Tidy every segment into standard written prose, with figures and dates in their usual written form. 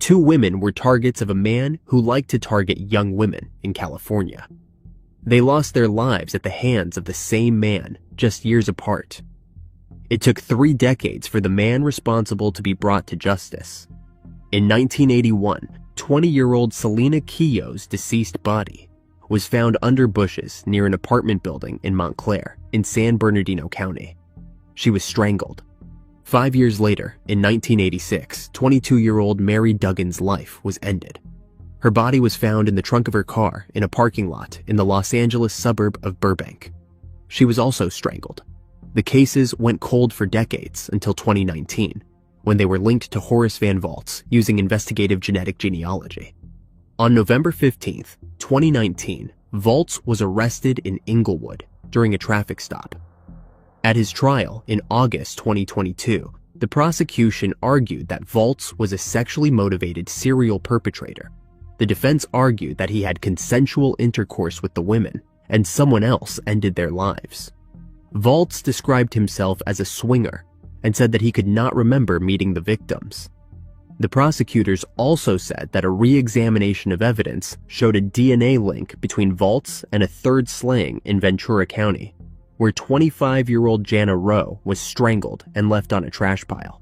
2 women were targets of a man who liked to target young women in California. They lost their lives at the hands of the same man just years apart. It took 3 decades for the man responsible to be brought to justice. In 1981, 20-year-old Selena Keough's deceased body was found under bushes near an apartment building in Montclair in San Bernardino County. She was strangled. 5 years later, in 1986, 22-year-old Mary Duggan's life was ended. Her body was found in the trunk of her car in a parking lot in the Los Angeles suburb of Burbank. She was also strangled. The cases went cold for decades until 2019, when they were linked to Horace Van Voltz using investigative genetic genealogy. On November 15, 2019, Voltz was arrested in Inglewood during a traffic stop. At his trial in August 2022, the prosecution argued that Voltz was a sexually motivated serial perpetrator. The defense argued that he had consensual intercourse with the women and someone else ended their lives. Voltz described himself as a swinger and said that he could not remember meeting the victims. The prosecutors also said that a re-examination of evidence showed a DNA link between Voltz and a third slaying in Ventura County, where 25-year-old Jana Rowe was strangled and left on a trash pile.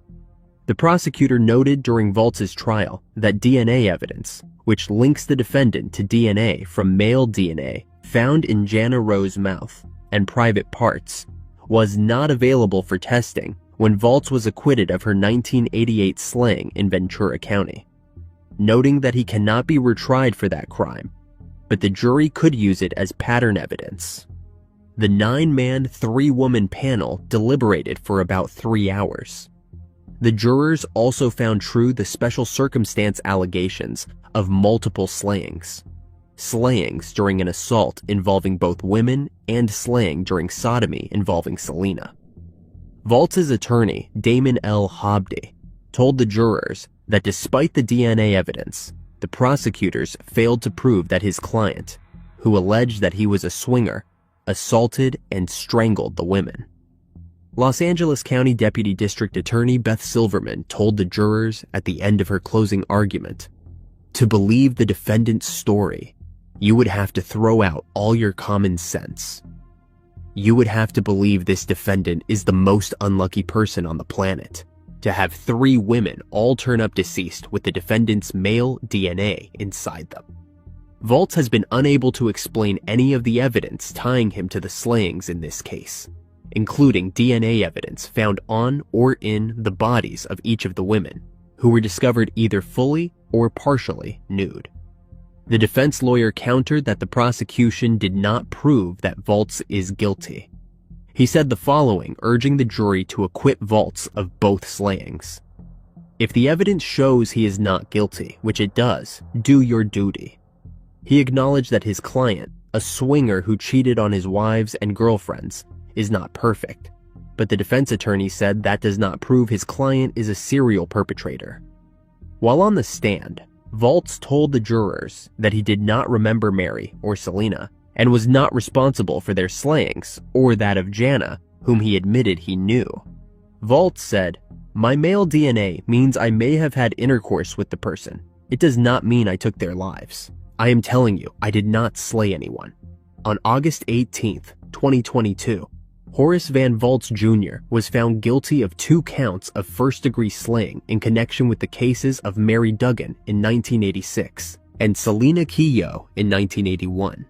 The prosecutor noted during Voltz's trial that DNA evidence, which links the defendant to DNA from male DNA found in Jana Rowe's mouth and private parts, was not available for testing when Voltz was acquitted of her 1988 slaying in Ventura County, noting that he cannot be retried for that crime, but the jury could use it as pattern evidence. The 9-man, 3-woman panel deliberated for about 3 hours. The jurors also found true the special circumstance allegations of multiple slayings during an assault involving both women and slaying during sodomy involving Selena. Voltz's attorney, Damon L. Hobdy, told the jurors that despite the DNA evidence, the prosecutors failed to prove that his client, who alleged that he was a swinger, assaulted and strangled the women. Los Angeles County Deputy District Attorney Beth Silverman told the jurors at the end of her closing argument, "To believe the defendant's story, you would have to throw out all your common sense. You would have to believe this defendant is the most unlucky person on the planet, to have 3 women all turn up deceased with the defendant's male DNA inside them." Voltz has been unable to explain any of the evidence tying him to the slayings in this case, including DNA evidence found on or in the bodies of each of the women, who were discovered either fully or partially nude. The defense lawyer countered that the prosecution did not prove that Voltz is guilty. He said the following, urging the jury to acquit Voltz of both slayings. "If the evidence shows he is not guilty, which it does, do your duty." He acknowledged that his client, a swinger who cheated on his wives and girlfriends, is not perfect, but the defense attorney said that does not prove his client is a serial perpetrator. While on the stand, Voltz told the jurors that he did not remember Mary or Selena and was not responsible for their slayings or that of Jana, whom he admitted he knew. Voltz said, "My male DNA means I may have had intercourse with the person. It does not mean I took their lives. I am telling you, I did not slay anyone." On August 18, 2022, Horace Van Voltz Jr. was found guilty of 2 counts of first-degree slaying in connection with the cases of Mary Duggan in 1986 and Selena Keough in 1981.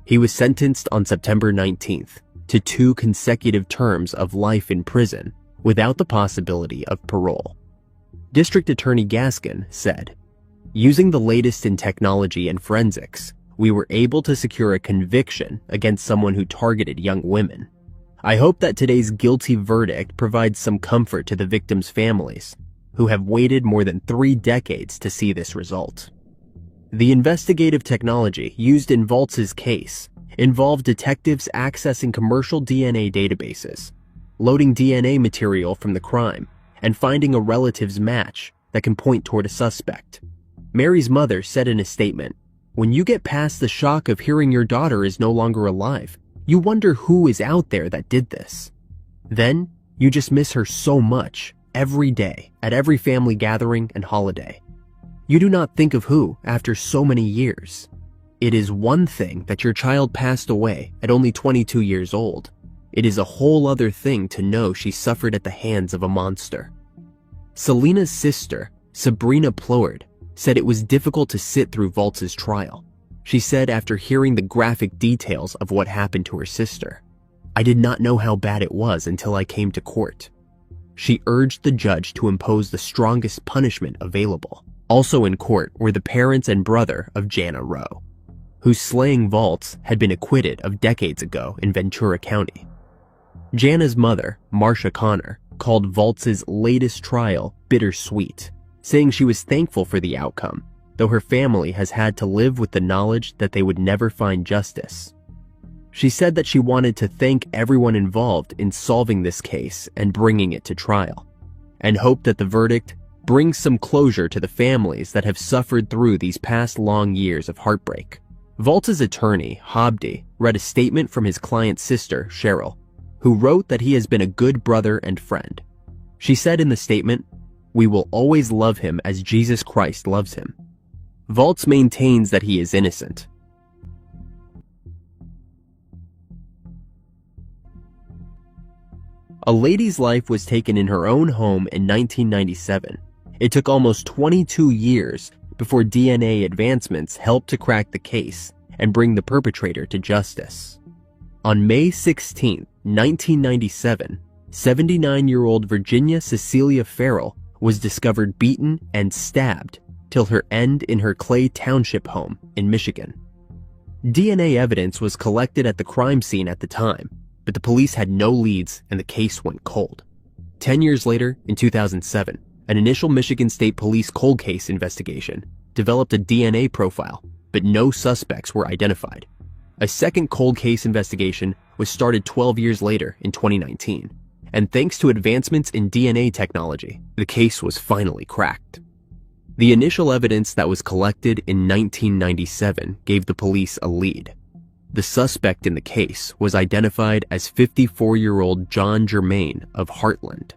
He was sentenced on September 19th to 2 consecutive terms of life in prison without the possibility of parole. District Attorney Gaskin said, "Using the latest in technology and forensics, we were able to secure a conviction against someone who targeted young women. I hope that today's guilty verdict provides some comfort to the victims' families, who have waited more than 3 decades to see this result." The investigative technology used in Voltz's case involved detectives accessing commercial DNA databases, loading DNA material from the crime, and finding a relative's match that can point toward a suspect. Mary's mother said in a statement, "When you get past the shock of hearing your daughter is no longer alive, you wonder who is out there that did this. Then, you just miss her so much, every day, at every family gathering and holiday. You do not think of who after so many years. It is one thing that your child passed away at only 22 years old. It is a whole other thing to know she suffered at the hands of a monster. Selena's sister, Sabrina Plourde, said it was difficult to sit through Valtz's trial. She said after hearing the graphic details of what happened to her sister, "I did not know how bad it was until I came to court." She urged the judge to impose the strongest punishment available. Also in court were the parents and brother of Jana Rowe, whose slaying Valtz had been acquitted of decades ago in Ventura County. Jana's mother, Marcia Connor, called Valtz's latest trial bittersweet, saying she was thankful for the outcome, though her family has had to live with the knowledge that they would never find justice. She said that she wanted to thank everyone involved in solving this case and bringing it to trial, and hoped that the verdict brings some closure to the families that have suffered through these past long years of heartbreak. Valtz's attorney, Abdel, read a statement from his client's sister, Cheryl, who wrote that he has been a good brother and friend. She said in the statement, "We will always love him as Jesus Christ loves him." Valtz maintains that he is innocent. A lady's life was taken in her own home in 1997. It took almost 22 years before DNA advancements helped to crack the case and bring the perpetrator to justice. On May 16, 1997, 79-year-old Virginia Cecilia Farrell was discovered beaten and stabbed till her end in her Clay Township home in Michigan. DNA evidence was collected at the crime scene at the time, but the police had no leads and the case went cold. 10 years later, in 2007, an initial Michigan State Police cold case investigation developed a DNA profile, but no suspects were identified. A second cold case investigation was started 12 years later in 2019, and thanks to advancements in DNA technology, the case was finally cracked. The initial evidence that was collected in 1997 gave the police a lead. The suspect in the case was identified as 54-year-old John Germain of Heartland.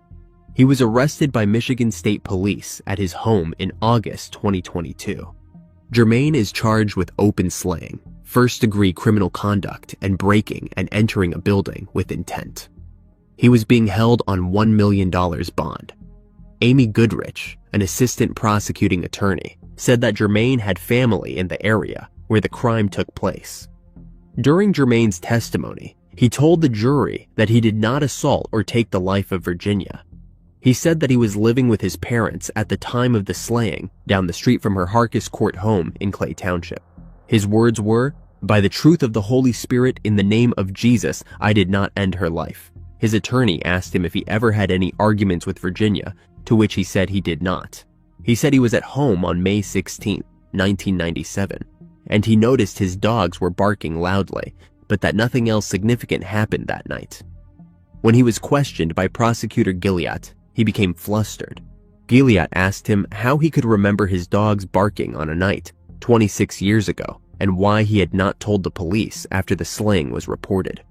He was arrested by Michigan State Police at his home in August 2022. Germain is charged with open slaying, first-degree criminal conduct, and breaking and entering a building with intent. He was being held on $1 million bond. Amy Goodrich, an assistant prosecuting attorney, said that Germain had family in the area where the crime took place. During Germain's testimony, he told the jury that he did not assault or take the life of Virginia. He said that he was living with his parents at the time of the slaying down the street from her Harcus Court home in Clay Township. His words were, "By the truth of the Holy Spirit, in the name of Jesus, I did not end her life." His attorney asked him if he ever had any arguments with Virginia, to which he said he did not. He said he was at home on May 16, 1997, and he noticed his dogs were barking loudly, but that nothing else significant happened that night. When he was questioned by prosecutor Gilliatt, he became flustered. Gilliatt asked him how he could remember his dogs barking on a night 26 years ago and why he had not told the police after the slaying was reported.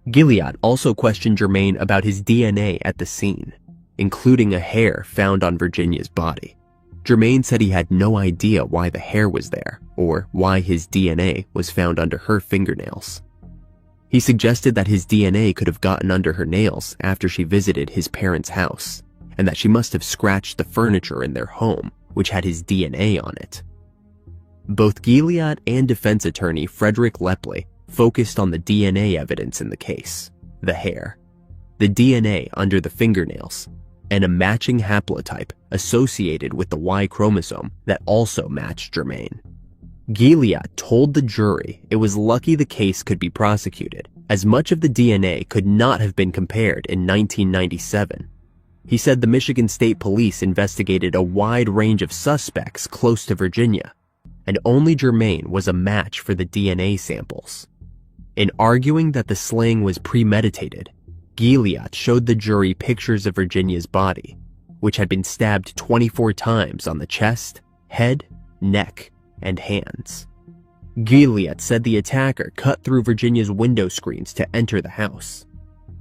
Gilliatt also questioned Germain about his DNA at the scene, including a hair found on Virginia's body. Germain said he had no idea why the hair was there or why his DNA was found under her fingernails. He suggested that his DNA could have gotten under her nails after she visited his parents' house, and that she must have scratched the furniture in their home, which had his DNA on it. Both Gilliatt and defense attorney Frederick Lepley focused on the DNA evidence in the case, the hair, the DNA under the fingernails, and a matching haplotype associated with the Y chromosome that also matched Germain. Gilliatt told the jury it was lucky the case could be prosecuted, as much of the DNA could not have been compared in 1997. He said the Michigan State Police investigated a wide range of suspects close to Virginia, and only Germain was a match for the DNA samples. In arguing that the slaying was premeditated, Gilliatt showed the jury pictures of Virginia's body, which had been stabbed 24 times on the chest, head, neck, and hands. Gilliatt said the attacker cut through Virginia's window screens to enter the house.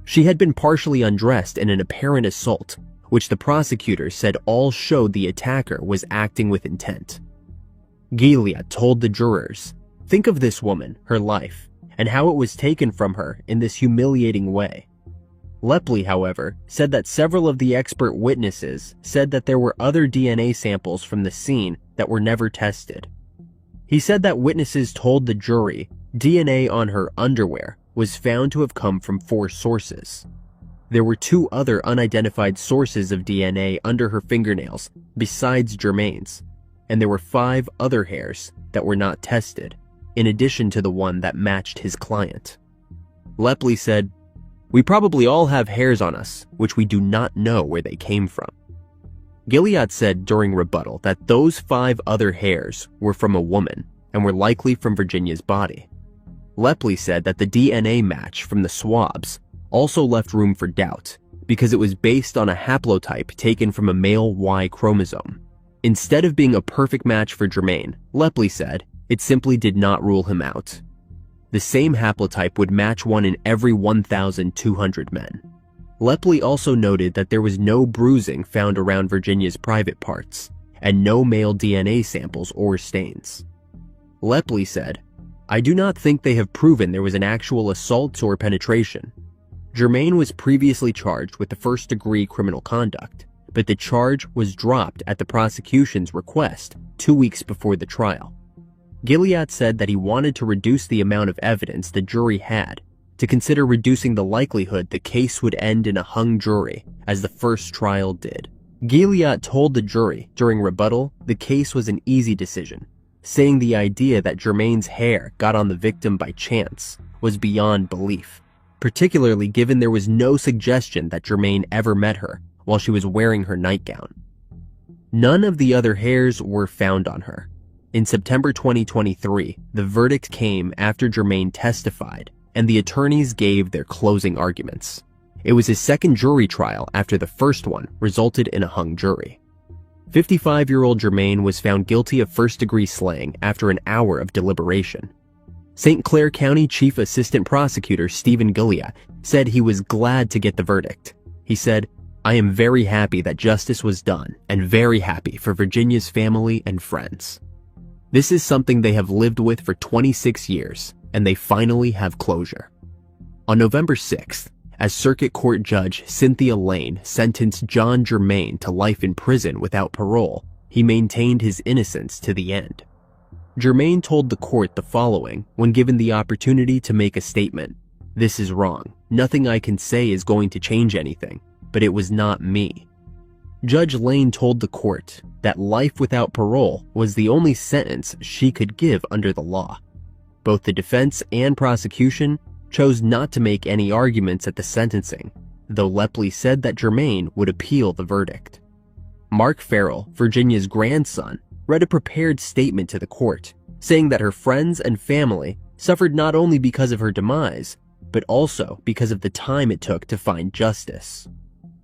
She had been partially undressed in an apparent assault, which the prosecutor said all showed the attacker was acting with intent. Gilead told the jurors, "Think of this woman, her life, and how it was taken from her in this humiliating way." Lepley, however, said that several of the expert witnesses said that there were other DNA samples from the scene that were never tested. He said that witnesses told the jury DNA on her underwear was found to have come from 4 sources. There were 2 other unidentified sources of DNA under her fingernails besides Germain's, and there were 5 other hairs that were not tested, in addition to the one that matched his client. Lepley said, "We probably all have hairs on us, which we do not know where they came from." Gilead said during rebuttal that those 5 other hairs were from a woman and were likely from Virginia's body. Lepley said that the DNA match from the swabs also left room for doubt because it was based on a haplotype taken from a male Y chromosome. Instead of being a perfect match for Germain, Lepley said, it simply did not rule him out. The same haplotype would match one in every 1,200 men. Lepley also noted that there was no bruising found around Virginia's private parts, and no male DNA samples or stains. Lepley said, "I do not think they have proven there was an actual assault or penetration. Germain was previously charged with the first-degree criminal conduct, but the charge was dropped at the prosecution's request 2 weeks before the trial." Gilead said that he wanted to reduce the amount of evidence the jury had to consider reducing the likelihood the case would end in a hung jury, as the first trial did. Gilead told the jury during rebuttal the case was an easy decision, saying the idea that Germain's hair got on the victim by chance was beyond belief, particularly given there was no suggestion that Germain ever met her while she was wearing her nightgown. None of the other hairs were found on her. In September 2023, the verdict came after Germain testified and the attorneys gave their closing arguments. It was his second jury trial after the first one resulted in a hung jury. 55-year-old Germain was found guilty of first-degree slaying after an hour of deliberation. St. Clair County Chief Assistant Prosecutor Stephen Gilead said he was glad to get the verdict. He said, "I am very happy that justice was done and very happy for Virginia's family and friends. This is something they have lived with for 26 years, and they finally have closure." On November 6th, as Circuit Court Judge Cynthia Lane sentenced John Germain to life in prison without parole, he maintained his innocence to the end. Germain told the court the following when given the opportunity to make a statement: "This is wrong. Nothing I can say is going to change anything, but it was not me." Judge Lane told the court that life without parole was the only sentence she could give under the law. Both the defense and prosecution chose not to make any arguments at the sentencing, though Lepley said that Germain would appeal the verdict. Mark Farrell, Virginia's grandson, read a prepared statement to the court, saying that her friends and family suffered not only because of her demise, but also because of the time it took to find justice.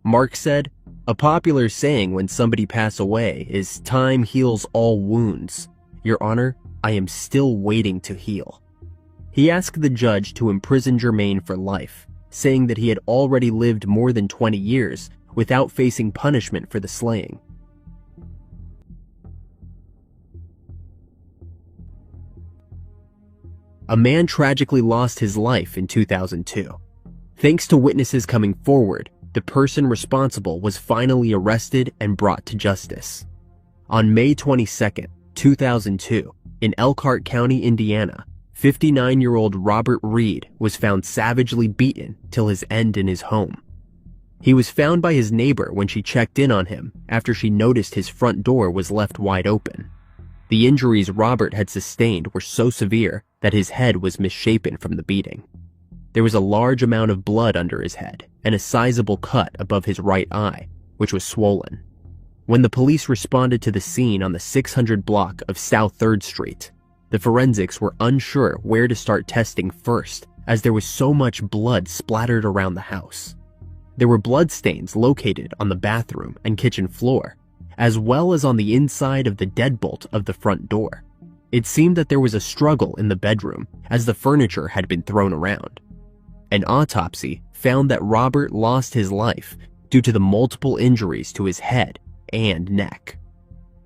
Mark said, "A popular saying when somebody passes away is 'time heals all wounds.' Your Honor, I am still waiting to heal." He asked the judge to imprison Germain for life, saying that he had already lived more than 20 years without facing punishment for the slaying. A man tragically lost his life in 2002. Thanks to witnesses coming forward, the person responsible was finally arrested and brought to justice. On May 22, 2002, in Elkhart County, Indiana, 59-year-old Robert Reed was found savagely beaten till his end in his home. He was found by his neighbor when she checked in on him after she noticed his front door was left wide open. The injuries Robert had sustained were so severe that his head was misshapen from the beating. There was a large amount of blood under his head and a sizable cut above his right eye, which was swollen. When the police responded to the scene on the 600 block of South 3rd Street, the forensics were unsure where to start testing first, as there was so much blood splattered around the house. There were bloodstains located on the bathroom and kitchen floor, as well as on the inside of the deadbolt of the front door. It seemed that there was a struggle in the bedroom as the furniture had been thrown around. An autopsy found that Robert lost his life due to the multiple injuries to his head and neck.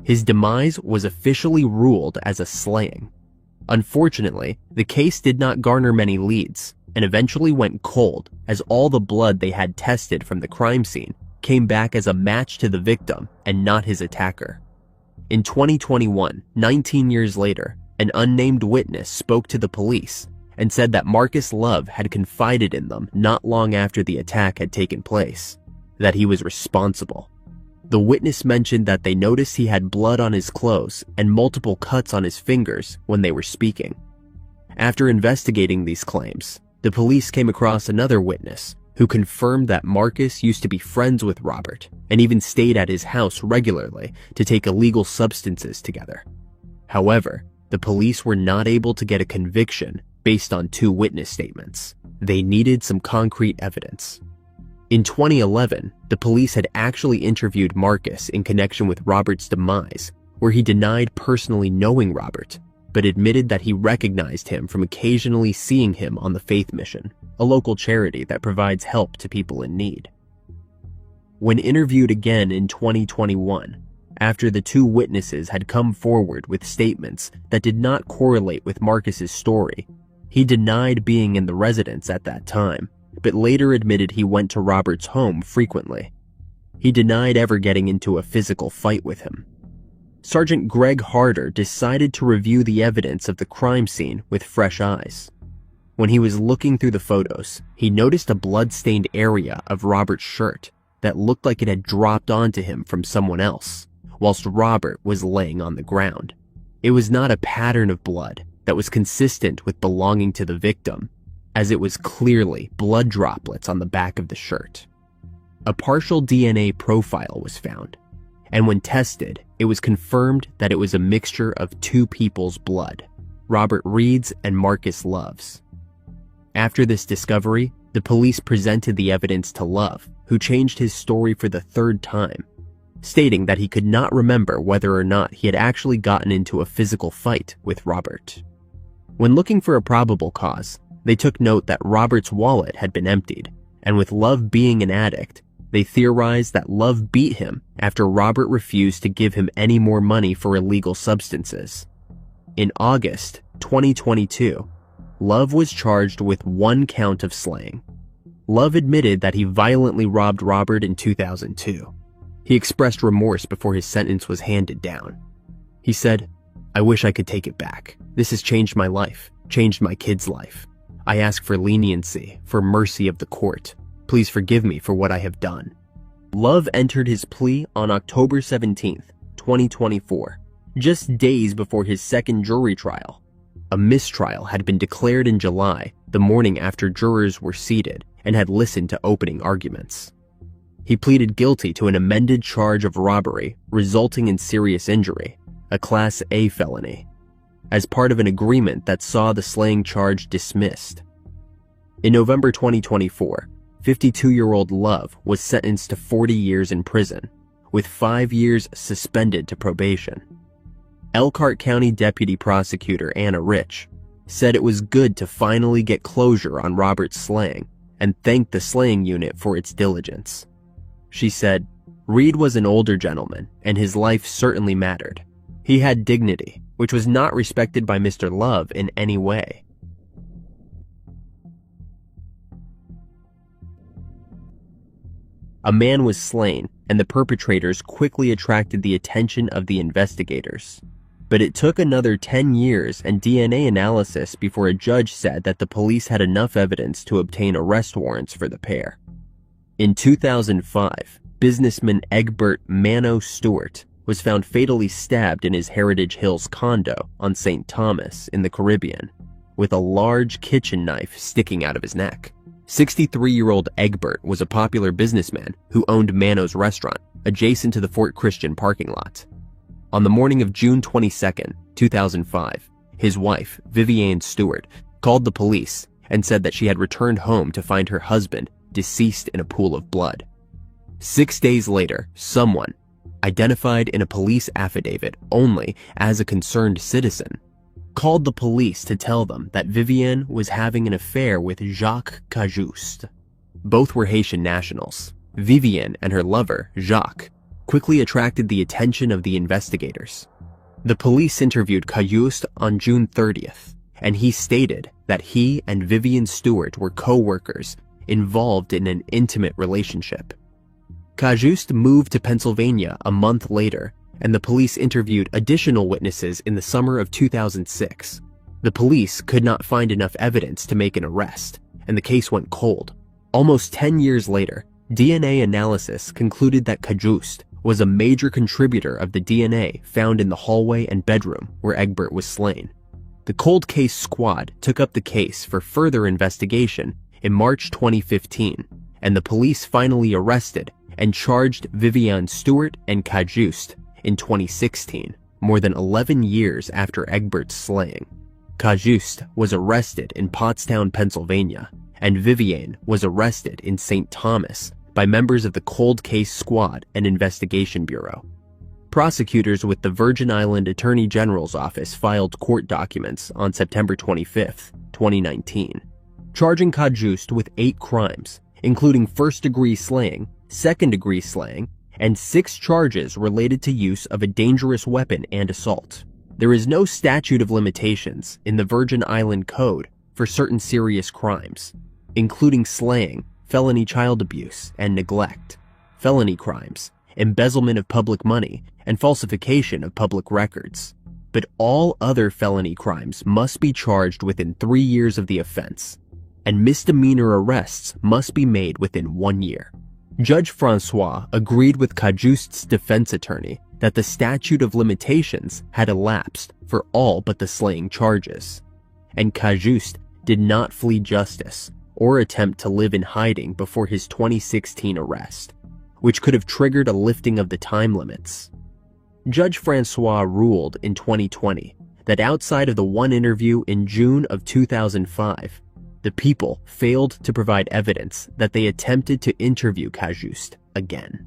His demise was officially ruled as a slaying. Unfortunately, the case did not garner many leads and eventually went cold as all the blood they had tested from the crime scene came back as a match to the victim and not his attacker. In 2021, 19 years later, an unnamed witness spoke to the police and said that Marcus Love had confided in them not long after the attack had taken place, that he was responsible. The witness mentioned that they noticed he had blood on his clothes and multiple cuts on his fingers when they were speaking. After investigating these claims, the police came across another witness who confirmed that Marcus used to be friends with Robert and even stayed at his house regularly to take illegal substances together. However, the police were not able to get a conviction based on two witness statements. They needed some concrete evidence. In 2011, the police had actually interviewed Marcus in connection with Robert's demise, where he denied personally knowing Robert, but admitted that he recognized him from occasionally seeing him on the Faith Mission, a local charity that provides help to people in need. When interviewed again in 2021, after the two witnesses had come forward with statements that did not correlate with Marcus's story, he denied being in the residence at that time, but later admitted he went to Robert's home frequently. He denied ever getting into a physical fight with him. Sergeant Greg Harder decided to review the evidence of the crime scene with fresh eyes. When he was looking through the photos, he noticed a blood-stained area of Robert's shirt that looked like it had dropped onto him from someone else, whilst Robert was laying on the ground. It was not a pattern of blood that was consistent with belonging to the victim, as it was clearly blood droplets on the back of the shirt. A partial DNA profile was found, and when tested, it was confirmed that it was a mixture of two people's blood, Robert Reed's and Marcus Love's. After this discovery, the police presented the evidence to Love, who changed his story for the third time, stating that he could not remember whether or not he had actually gotten into a physical fight with Robert. When looking for a probable cause, they took note that Robert's wallet had been emptied, and with Love being an addict, they theorized that Love beat him after Robert refused to give him any more money for illegal substances. In August 2022, Love was charged with 1 count of slaying. Love admitted that he violently robbed Robert in 2002. He expressed remorse before his sentence was handed down. He said, "I wish I could take it back. This has changed my life, changed my kid's life. I ask for leniency, for mercy of the court. Please forgive me for what I have done." Love entered his plea on October 17th, 2024, just days before his second jury trial. A mistrial had been declared in July, the morning after jurors were seated and had listened to opening arguments. He pleaded guilty to an amended charge of robbery resulting in serious injury, a Class A felony, as part of an agreement that saw the slaying charge dismissed. In November 2024, 52-year-old Love was sentenced to 40 years in prison, with 5 years suspended to probation. Elkhart County Deputy Prosecutor Anna Rich said it was good to finally get closure on Robert's slaying and thanked the slaying unit for its diligence. She said, "Reed was an older gentleman, and his life certainly mattered. He had dignity, which was not respected by Mr. Love in any way." A man was slain, and the perpetrators quickly attracted the attention of the investigators. But it took another 10 years and DNA analysis before a judge said that the police had enough evidence to obtain arrest warrants for the pair. In 2005, businessman Egbert Stuart was found fatally stabbed in his Heritage Hills condo on St. Thomas in the Caribbean, with a large kitchen knife sticking out of his neck. 63-year-old Egbert was a popular businessman who owned Mano's restaurant, adjacent to the Fort Christian parking lot. On the morning of June 22, 2005, his wife, Vivienne Stewart, called the police and said that she had returned home to find her husband deceased in a pool of blood. 6 days later, someone, identified in a police affidavit only as a concerned citizen, called the police to tell them that Vivienne was having an affair with Jacques Cajuste. Both were Haitian nationals. Vivienne and her lover, Jacques, quickly attracted the attention of the investigators. The police interviewed Keough on June 30th, and he stated that he and Vivian Stuart were co-workers involved in an intimate relationship. Keough moved to Pennsylvania a month later, and the police interviewed additional witnesses in the summer of 2006. The police could not find enough evidence to make an arrest, and the case went cold. Almost 10 years later, DNA analysis concluded that Keough was a major contributor of the DNA found in the hallway and bedroom where Egbert was slain. The cold case squad took up the case for further investigation in March 2015, and the police finally arrested and charged Vivian Stuart and Keough in 2016, more than 11 years after Egbert's slaying. Keough was arrested in Pottstown, Pennsylvania, and Vivian was arrested in St. Thomas by members of the Cold Case Squad and Investigation Bureau. Prosecutors with the Virgin Island Attorney General's office filed court documents on September 25, 2019, charging Keough with 8 crimes, including first-degree slaying, second-degree slaying, and 6 charges related to use of a dangerous weapon and assault. There is no statute of limitations in the Virgin Island Code for certain serious crimes, including slaying, felony child abuse and neglect, felony crimes, embezzlement of public money, and falsification of public records. But all other felony crimes must be charged within 3 years of the offense, and misdemeanor arrests must be made within 1 year. Judge Francois agreed with Keough's defense attorney that the statute of limitations had elapsed for all but the slaying charges, and Keough did not flee justice or attempt to live in hiding before his 2016 arrest, which could have triggered a lifting of the time limits. Judge Francois ruled in 2020 that outside of the one interview in June of 2005, the people failed to provide evidence that they attempted to interview Keough again.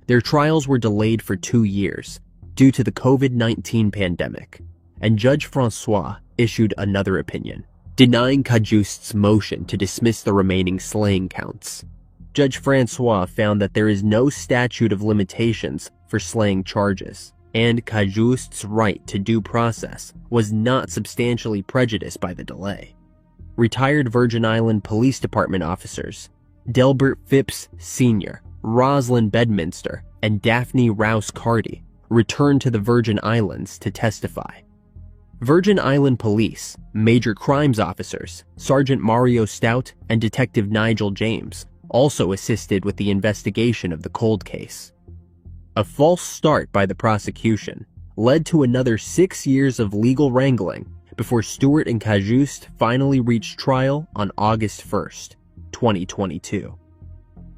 Their trials were delayed for 2 years due to the COVID-19 pandemic, and Judge Francois issued another opinion, denying Keough's motion to dismiss the remaining slaying counts. Judge Francois found that there is no statute of limitations for slaying charges, and Keough's right to due process was not substantially prejudiced by the delay. Retired Virgin Island Police Department officers Delbert Phipps Sr., Rosalind Bedminster, and Daphne Rouse-Carty returned to the Virgin Islands to testify. Virgin Island Police, Major Crimes Officers Sergeant Mario Stout and Detective Nigel James also assisted with the investigation of the cold case. A false start by the prosecution led to another 6 years of legal wrangling before Stuart and Keough finally reached trial on August 1st, 2022.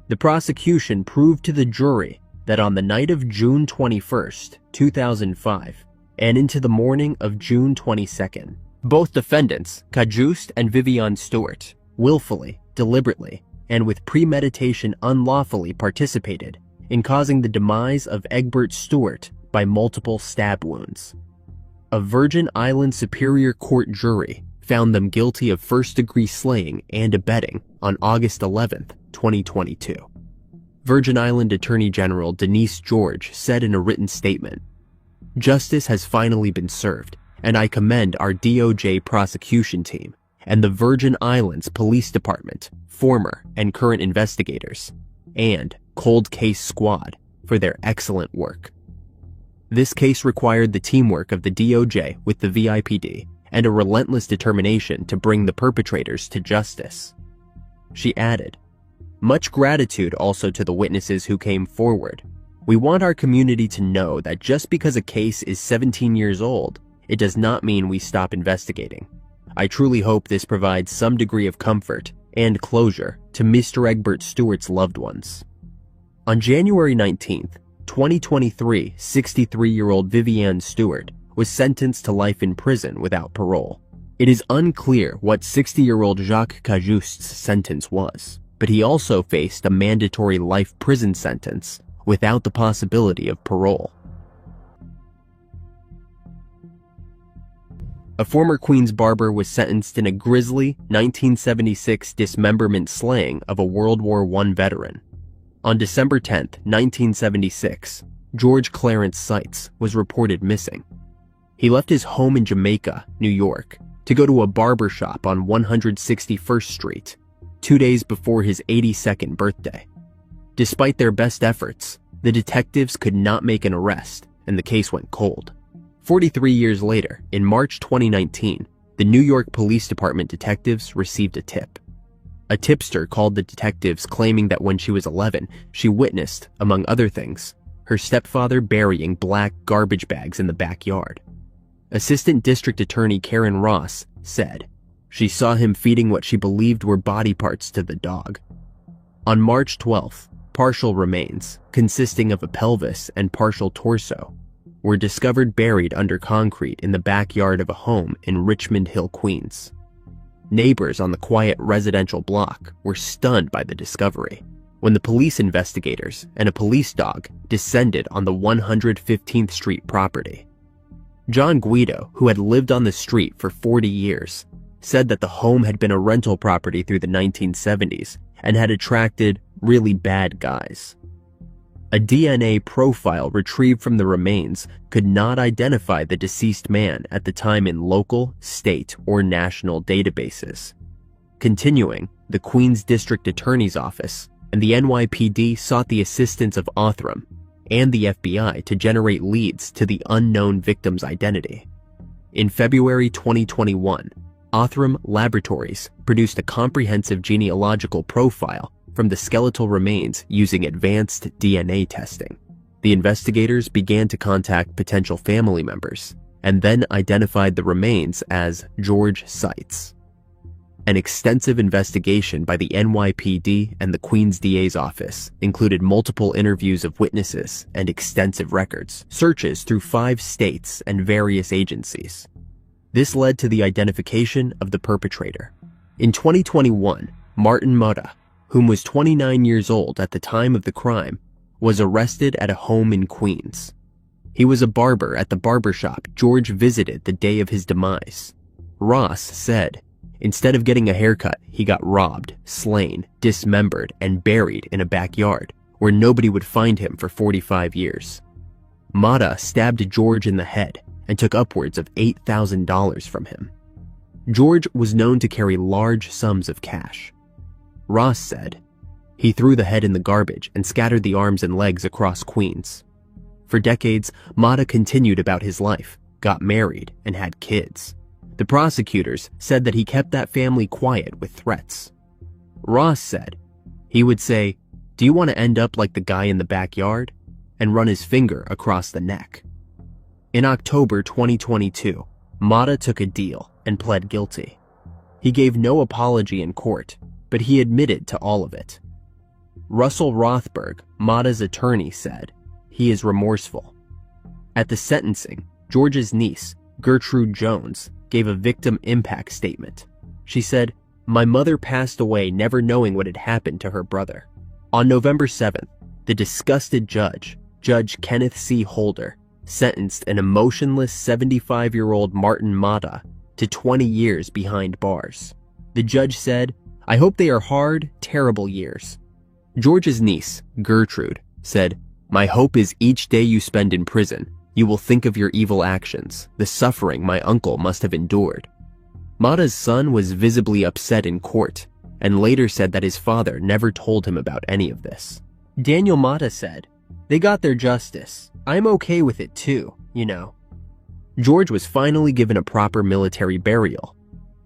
The prosecution proved to the jury that on the night of June 21st, 2005, and into the morning of June 22nd, both defendants, Keough and Vivian Stuart, willfully, deliberately, and with premeditation unlawfully participated in causing the demise of Egbert Stuart by multiple stab wounds. A Virgin Island Superior Court jury found them guilty of first-degree slaying and abetting on August 11th, 2022. Virgin Island Attorney General Denise George said in a written statement, "Justice has finally been served, and I commend our DOJ prosecution team and the Virgin Islands Police Department, former and current investigators, and Cold Case Squad for their excellent work. This case required the teamwork of the DOJ with the VIPD and a relentless determination to bring the perpetrators to justice." She added, "Much gratitude also to the witnesses who came forward. We want our community to know that just because a case is 17 years old, it does not mean we stop investigating. I truly hope this provides some degree of comfort and closure to Mr. Egbert Stuart's loved ones." On January 19th, 2023, 63-year-old Vivian Stuart was sentenced to life in prison without parole. It is unclear what 60-year-old Jacques Keough's sentence was, but he also faced a mandatory life prison sentence without the possibility of parole. A former Queen's barber was sentenced in a grisly 1976 dismemberment slaying of a World War I veteran. On December 10, 1976, George Clarence Seitz was reported missing. He left his home in Jamaica, New York, to go to a barber shop on 161st Street, 2 days before his 82nd birthday. Despite their best efforts, the detectives could not make an arrest, and the case went cold. 43 years later, in March 2019, the New York Police Department detectives received a tip. A tipster called the detectives claiming that when she was 11, she witnessed, among other things, her stepfather burying black garbage bags in the backyard. Assistant District Attorney Karen Ross said she saw him feeding what she believed were body parts to the dog. On March 12th, partial remains, consisting of a pelvis and partial torso, were discovered buried under concrete in the backyard of a home in Richmond Hill, Queens. Neighbors on the quiet residential block were stunned by the discovery when the police investigators and a police dog descended on the 115th Street property. John Guido, who had lived on the street for 40 years, said that the home had been a rental property through the 1970s and had attracted really bad guys. A DNA profile retrieved from the remains could not identify the deceased man at the time in local, state, or national databases. Continuing, the Queens District Attorney's Office and the NYPD sought the assistance of Othram and the FBI to generate leads to the unknown victim's identity. In February 2021, Othram Laboratories produced a comprehensive genealogical profile from the skeletal remains using advanced DNA testing. The investigators began to contact potential family members and then identified the remains as George Seitz. An extensive investigation by the NYPD and the Queens DA's office included multiple interviews of witnesses and extensive records, searches through 5 states and various agencies. This led to the identification of the perpetrator. In 2021, Martin Mota, whom was 29 years old at the time of the crime, was arrested at a home in Queens. He was a barber at the barbershop George visited the day of his demise. Ross said, instead of getting a haircut, he got robbed, slain, dismembered, and buried in a backyard where nobody would find him for 45 years. Mata stabbed George in the head and took upwards of $8,000 from him. George was known to carry large sums of cash. Ross said, he threw the head in the garbage and scattered the arms and legs across Queens. For decades, Mata continued about his life, got married, and had kids. The prosecutors said that he kept that family quiet with threats. Ross said, he would say, "Do you want to end up like the guy in the backyard?" and run his finger across the neck. In October 2022, Mata took a deal and pled guilty. He gave no apology in court, but he admitted to all of it. Russell Rothberg, Mata's attorney, said he is remorseful. At the sentencing, George's niece, Gertrude Jones, gave a victim impact statement. She said, "My mother passed away never knowing what had happened to her brother." On November 7th, the disgusted judge, Judge Kenneth C. Holder, sentenced an emotionless 75-year-old Martin Mata to 20 years behind bars. The judge said, "I hope they are hard, terrible years." George's niece, Gertrude, said, "My hope is each day you spend in prison, you will think of your evil actions, the suffering my uncle must have endured." Mata's son was visibly upset in court and later said that his father never told him about any of this. Daniel Mata said, "They got their justice. I'm okay with it too, you know." George was finally given a proper military burial.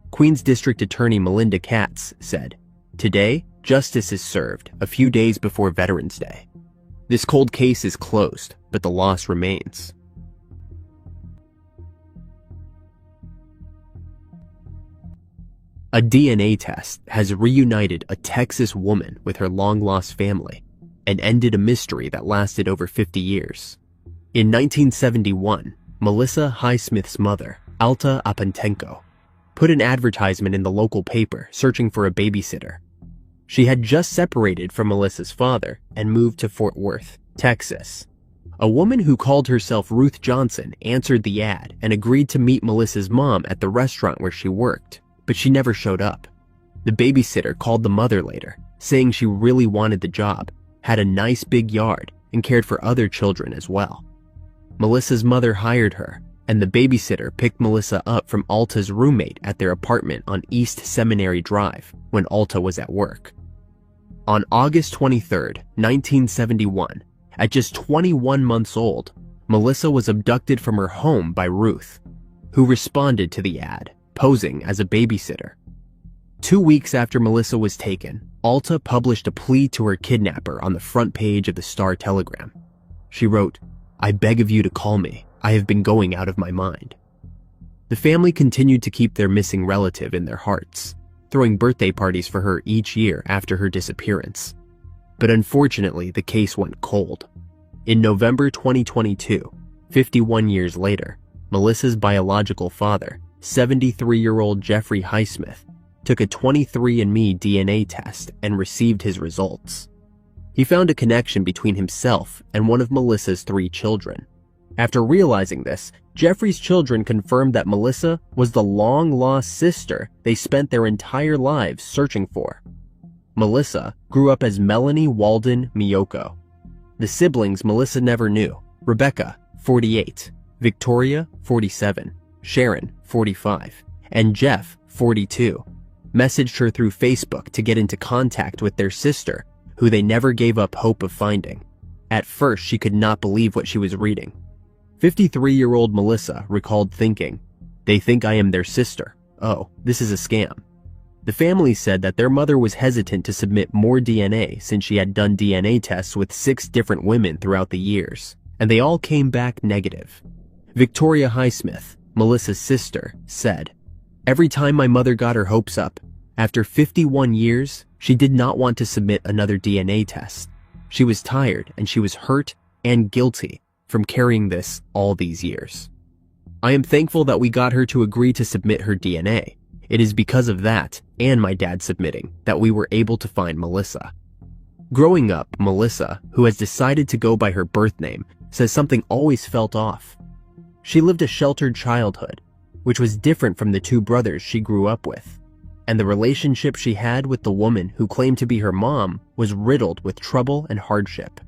Queens District Attorney Melinda Katz said, "Today, justice is served a few days before Veterans Day. This cold case is closed, but the loss remains." A DNA test has reunited a Texas woman with her long-lost family and ended a mystery that lasted over 50 years. In 1971, Melissa Highsmith's mother, Alta Apantenko, put an advertisement in the local paper searching for a babysitter. She had just separated from Melissa's father and moved to Fort Worth, Texas. A woman who called herself Ruth Johnson answered the ad and agreed to meet Melissa's mom at the restaurant where she worked, but she never showed up. The babysitter called the mother later, saying she really wanted the job, had a nice big yard, and cared for other children as well. Melissa's mother hired her, and the babysitter picked Melissa up from Alta's roommate at their apartment on East Seminary Drive when Alta was at work. On August 23, 1971, at just 21 months old, Melissa was abducted from her home by Ruth, who responded to the ad, posing as a babysitter. 2 weeks after Melissa was taken, Alta published a plea to her kidnapper on the front page of the Star-Telegram. She wrote, "I beg of you to call me. I have been going out of my mind." The family continued to keep their missing relative in their hearts, throwing birthday parties for her each year after her disappearance. But unfortunately, the case went cold. In November 2022, 51 years later, Melissa's biological father, 73-year-old Jeffrey Highsmith, took a 23andMe DNA test and received his results. He found a connection between himself and one of Melissa's 3 children. After realizing this, Jeffrey's children confirmed that Melissa was the long-lost sister they spent their entire lives searching for. Melissa grew up as Melanie Walden Miyoko. The siblings Melissa never knew, Rebecca, 48, Victoria, 47, Sharon, 45, and Jeff, 42, messaged her through Facebook to get into contact with their sister, who they never gave up hope of finding. At first, she could not believe what she was reading. 53-year-old Melissa recalled thinking, "They think I am their sister. Oh, this is a scam." The family said that their mother was hesitant to submit more DNA since she had done DNA tests with 6 different women throughout the years, and they all came back negative. Victoria Highsmith, Melissa's sister, said, "Every time my mother got her hopes up, after 51 years, she did not want to submit another DNA test. She was tired and she was hurt and guilty from carrying this all these years. I am thankful that we got her to agree to submit her DNA. It is because of that, and my dad submitting, that we were able to find Melissa." Growing up, Melissa, who has decided to go by her birth name, says something always felt off. She lived a sheltered childhood, which was different from the 2 brothers she grew up with, and the relationship she had with the woman who claimed to be her mom was riddled with trouble and hardship,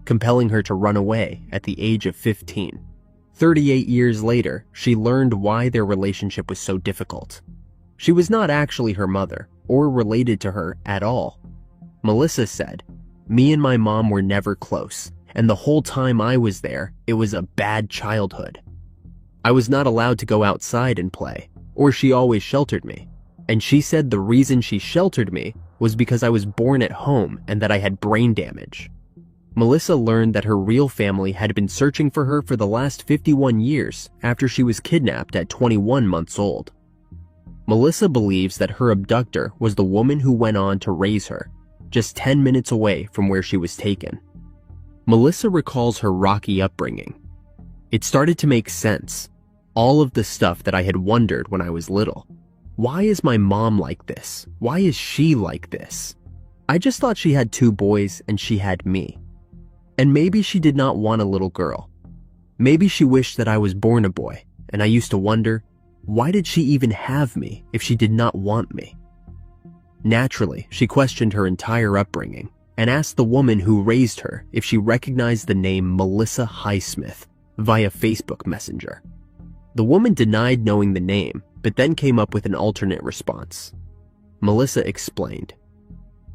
compelling her to run away at the age of 15. 38 years later, she learned why their relationship was so difficult. She was not actually her mother, or related to her at all. Melissa said, "Me and my mom were never close, and the whole time I was there, it was a bad childhood. I was not allowed to go outside and play, or she always sheltered me. And she said the reason she sheltered me was because I was born at home and that I had brain damage." Melissa learned that her real family had been searching for her for the last 51 years after she was kidnapped at 21 months old. Melissa believes that her abductor was the woman who went on to raise her, just 10 minutes away from where she was taken. Melissa recalls her rocky upbringing. "It started to make sense. All of the stuff that I had wondered when I was little. Why is my mom like this? Why is she like this? I just thought she had 2 boys and she had me. And maybe she did not want a little girl. Maybe she wished that I was born a boy, and I used to wonder, why did she even have me if she did not want me?" Naturally, she questioned her entire upbringing and asked the woman who raised her if she recognized the name Melissa Highsmith via Facebook Messenger. The woman denied knowing the name, but then came up with an alternate response. Melissa explained,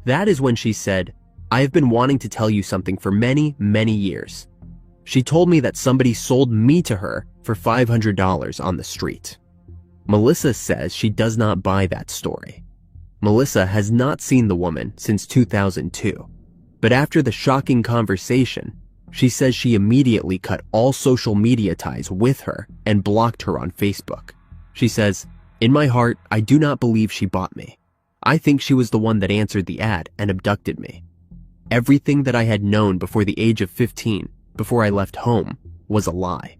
"That is when she said, 'I have been wanting to tell you something for many, many years.' She told me that somebody sold me to her for $500 on the street." Melissa says she does not buy that story. Melissa has not seen the woman since 2002, but after the shocking conversation, she says she immediately cut all social media ties with her and blocked her on Facebook. She says, "In my heart, I do not believe she bought me. I think she was the one that answered the ad and abducted me. Everything that I had known before the age of 15, before I left home, was a lie."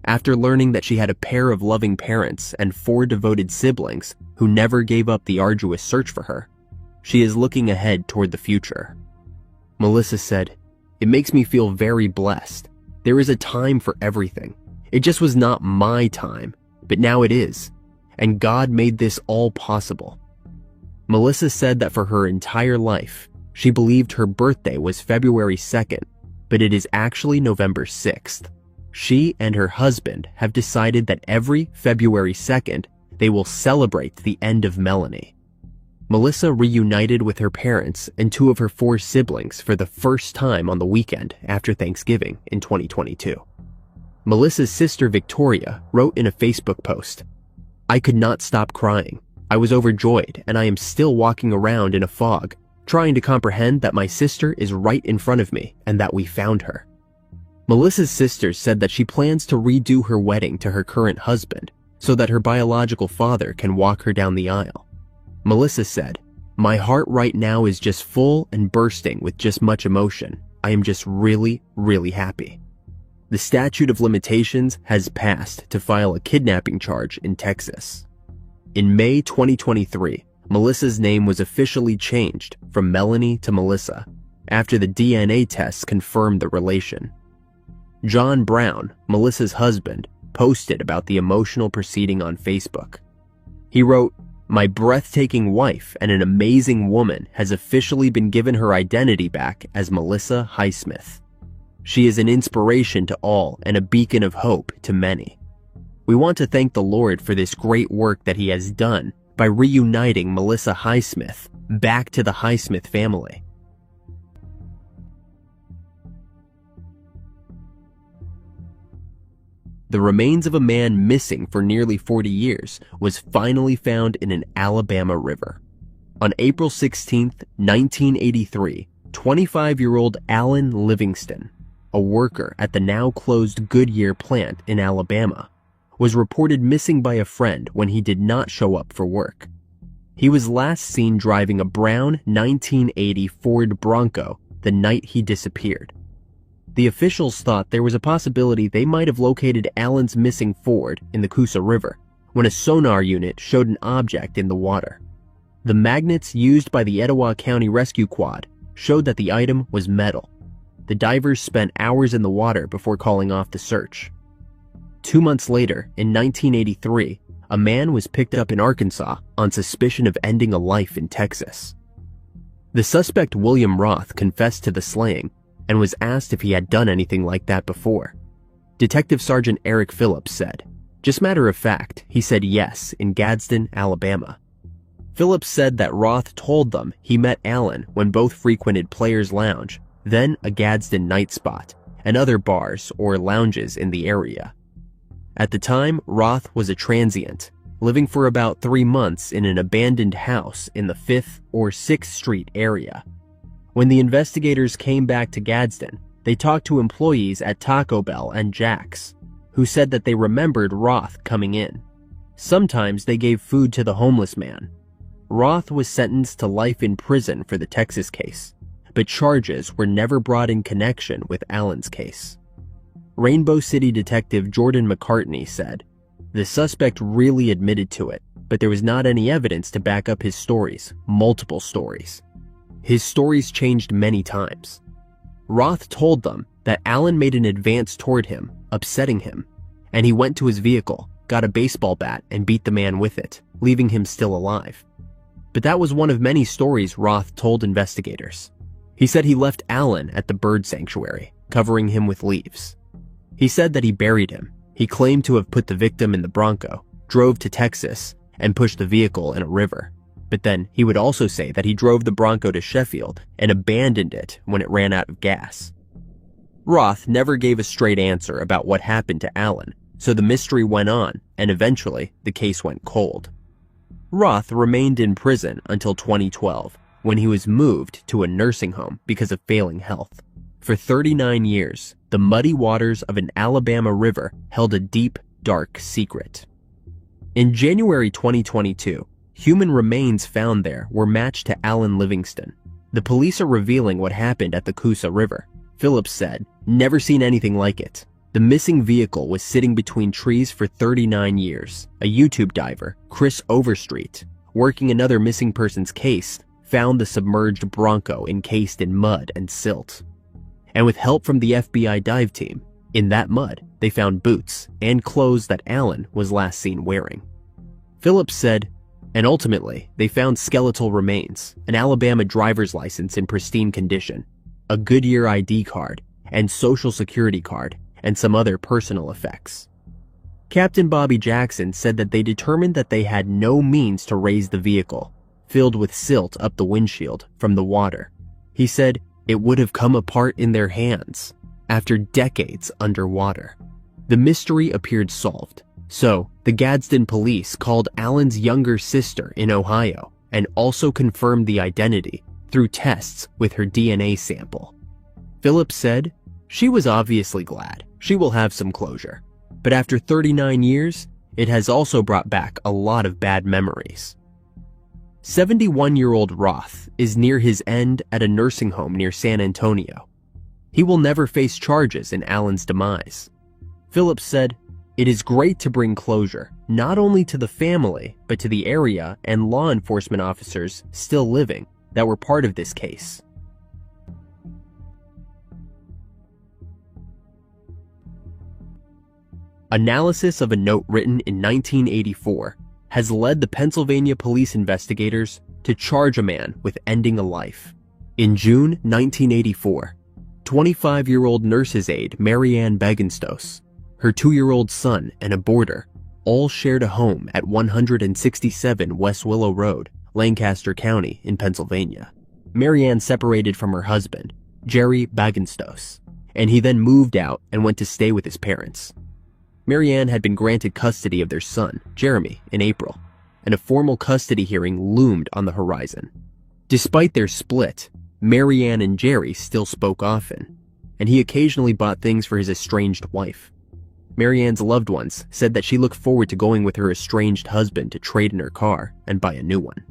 After learning that she had a pair of loving parents and 4 devoted siblings who never gave up the arduous search for her, she is looking ahead toward the future. Melissa said, "It makes me feel very blessed. There is a time for everything. It just was not my time, but now it is, and God made this all possible." Melissa said that for her entire life, She believed her birthday was February 2nd, but it is actually November 6th. She and her husband have decided that every February 2nd, they will celebrate the end of Melanie. Melissa reunited with her parents and 2 of her 4 siblings for the first time on the weekend after Thanksgiving in 2022. Melissa's sister Victoria wrote in a Facebook post, "I could not stop crying. I was overjoyed and I am still walking around in a fog, trying to comprehend that my sister is right in front of me and that we found her." Melissa's sister said that she plans to redo her wedding to her current husband so that her biological father can walk her down the aisle. Melissa said, "My heart right now is just full and bursting with just much emotion. I am just really, really happy." The statute of limitations has passed to file a kidnapping charge in Texas. In May 2023, Melissa's name was officially changed from Melanie to Melissa after the DNA tests confirmed the relation. John Brown, Melissa's husband, posted about the emotional proceeding on Facebook. He wrote, "My breathtaking wife and an amazing woman has officially been given her identity back as Melissa Highsmith. She is an inspiration to all and a beacon of hope to many. We want to thank the Lord for this great work that He has done by reuniting Melissa Highsmith back to the Highsmith family." The remains of a man missing for nearly 40 years was finally found in an Alabama river. On April 16, 1983, 25-year-old Alan Livingston, a worker at the now-closed Goodyear plant in Alabama, was reported missing by a friend when he did not show up for work. He was last seen driving a brown 1980 Ford Bronco the night he disappeared. The officials thought there was a possibility they might have located Alan's missing Ford in the Keough River when a sonar unit showed an object in the water. The magnets used by the Etowah County Rescue Quad showed that the item was metal. The divers spent hours in the water before calling off the search. 2 months later, in 1983, a man was picked up in Arkansas on suspicion of ending a life in Texas. The suspect, William Roth, confessed to the slaying and was asked if he had done anything like that before. Detective Sergeant Eric Phillips said, "Just matter of fact, he said yes in Gadsden, Alabama." Phillips said that Roth told them he met Alan when both frequented Players Lounge, then a Gadsden night spot, and other bars or lounges in the area. At the time, Roth was a transient, living for about 3 months in an abandoned house in the 5th or 6th Street area. When the investigators came back to Gadsden, they talked to employees at Taco Bell and Jack's, who said that they remembered Roth coming in. Sometimes they gave food to the homeless man. Roth was sentenced to life in prison for the Texas case, but charges were never brought in connection with Alan's case. Rainbow City Detective Jordan McCartney said, "The suspect really admitted to it, but there was not any evidence to back up his stories, multiple stories. His stories changed many times. Roth told them that Alan made an advance toward him, upsetting him, and he went to his vehicle, got a baseball bat, and beat the man with it, leaving him still alive. But that was one of many stories Roth told investigators. He said he left Alan at the bird sanctuary, covering him with leaves. He said that he buried him. He claimed to have put the victim in the Bronco, drove to Texas, and pushed the vehicle in a river. But then he would also say that he drove the Bronco to Sheffield and abandoned it when it ran out of gas." Roth never gave a straight answer about what happened to Alan, so the mystery went on, and eventually the case went cold. Roth remained in prison until 2012, when he was moved to a nursing home because of failing health. For 39 years, the muddy waters of an Alabama river held a deep, dark secret. In January 2022, human remains found there were matched to Alan Livingston. The police are revealing what happened at the Keough River. Phillips said, "Never seen anything like it. The missing vehicle was sitting between trees for 39 years. A YouTube diver, Chris Overstreet, working another missing persons case, found the submerged Bronco encased in mud and silt. And with help from the FBI dive team, in that mud, they found boots and clothes that Alan was last seen wearing." Phillips said, And ultimately, they found skeletal remains, an Alabama driver's license in pristine condition, a Goodyear ID card, and social security card, and some other personal effects. Captain Bobby Jackson said that they determined that they had no means to raise the vehicle, filled with silt up the windshield, from the water. He said it would have come apart in their hands after decades underwater. The mystery appeared solved, so the Gadsden police called Alan's younger sister in Ohio and also confirmed the identity through tests with her DNA sample. Phillips said, "She was obviously glad. She will have some closure. But after 39 years, it has also brought back a lot of bad memories." 71-year-old Roth is near his end at a nursing home near San Antonio. He will never face charges in Alan's demise. Phillips said, "It is great to bring closure, not only to the family, but to the area and law enforcement officers still living that were part of this case." Analysis of a note written in 1984 has led the Pennsylvania police investigators to charge a man with ending a life. In June 1984, 25-year-old nurse's aide Maryann Bagenstose, her 2-year-old son, and a boarder all shared a home at 167 West Willow Road, Lancaster County in Pennsylvania. Maryann separated from her husband, Jerry Bagenstose, and he then moved out and went to stay with his parents. Maryann had been granted custody of their son, Jeremy, in April, and a formal custody hearing loomed on the horizon. Despite their split, Maryann and Jerry still spoke often, and he occasionally bought things for his estranged wife. Maryann's loved ones said that she looked forward to going with her estranged husband to trade in her car and buy a new one.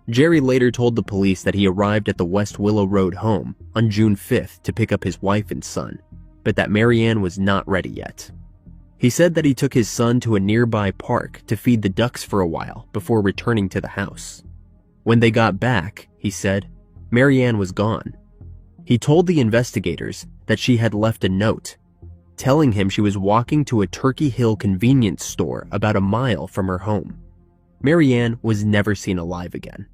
Jerry later told the police that he arrived at the West Willow Road home on June 5th to pick up his wife and son, but that Maryann was not ready yet. He said that he took his son to a nearby park to feed the ducks for a while before returning to the house. When they got back, he said, Maryann was gone. He told the investigators that she had left a note, telling him she was walking to a Turkey Hill convenience store about a mile from her home. Maryann was never seen alive again.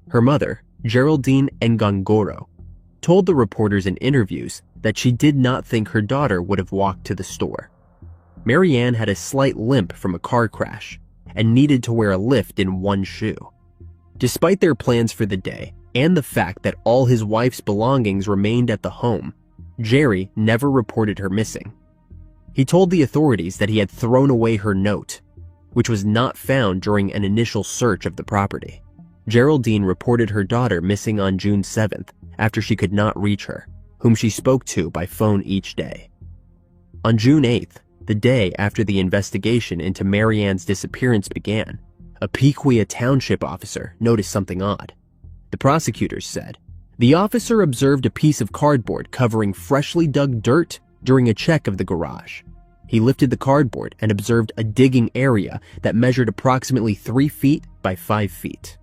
Her mother, Geraldine Ngongoro, told the reporters in interviews that she did not think her daughter would have walked to the store. Maryann had a slight limp from a car crash and needed to wear a lift in one shoe. Despite their plans for the day and the fact that all his wife's belongings remained at the home, Jerry never reported her missing. He told the authorities that he had thrown away her note, which was not found during an initial search of the property. Geraldine reported her daughter missing on June 7th after she could not reach her, whom she spoke to by phone each day. On June 8th, the day after the investigation into Maryann's disappearance began, a Pequea Township officer noticed something odd. The prosecutors said, the officer observed a piece of cardboard covering freshly dug dirt during a check of the garage. He lifted the cardboard and observed a digging area that measured approximately 3 feet by 5 feet.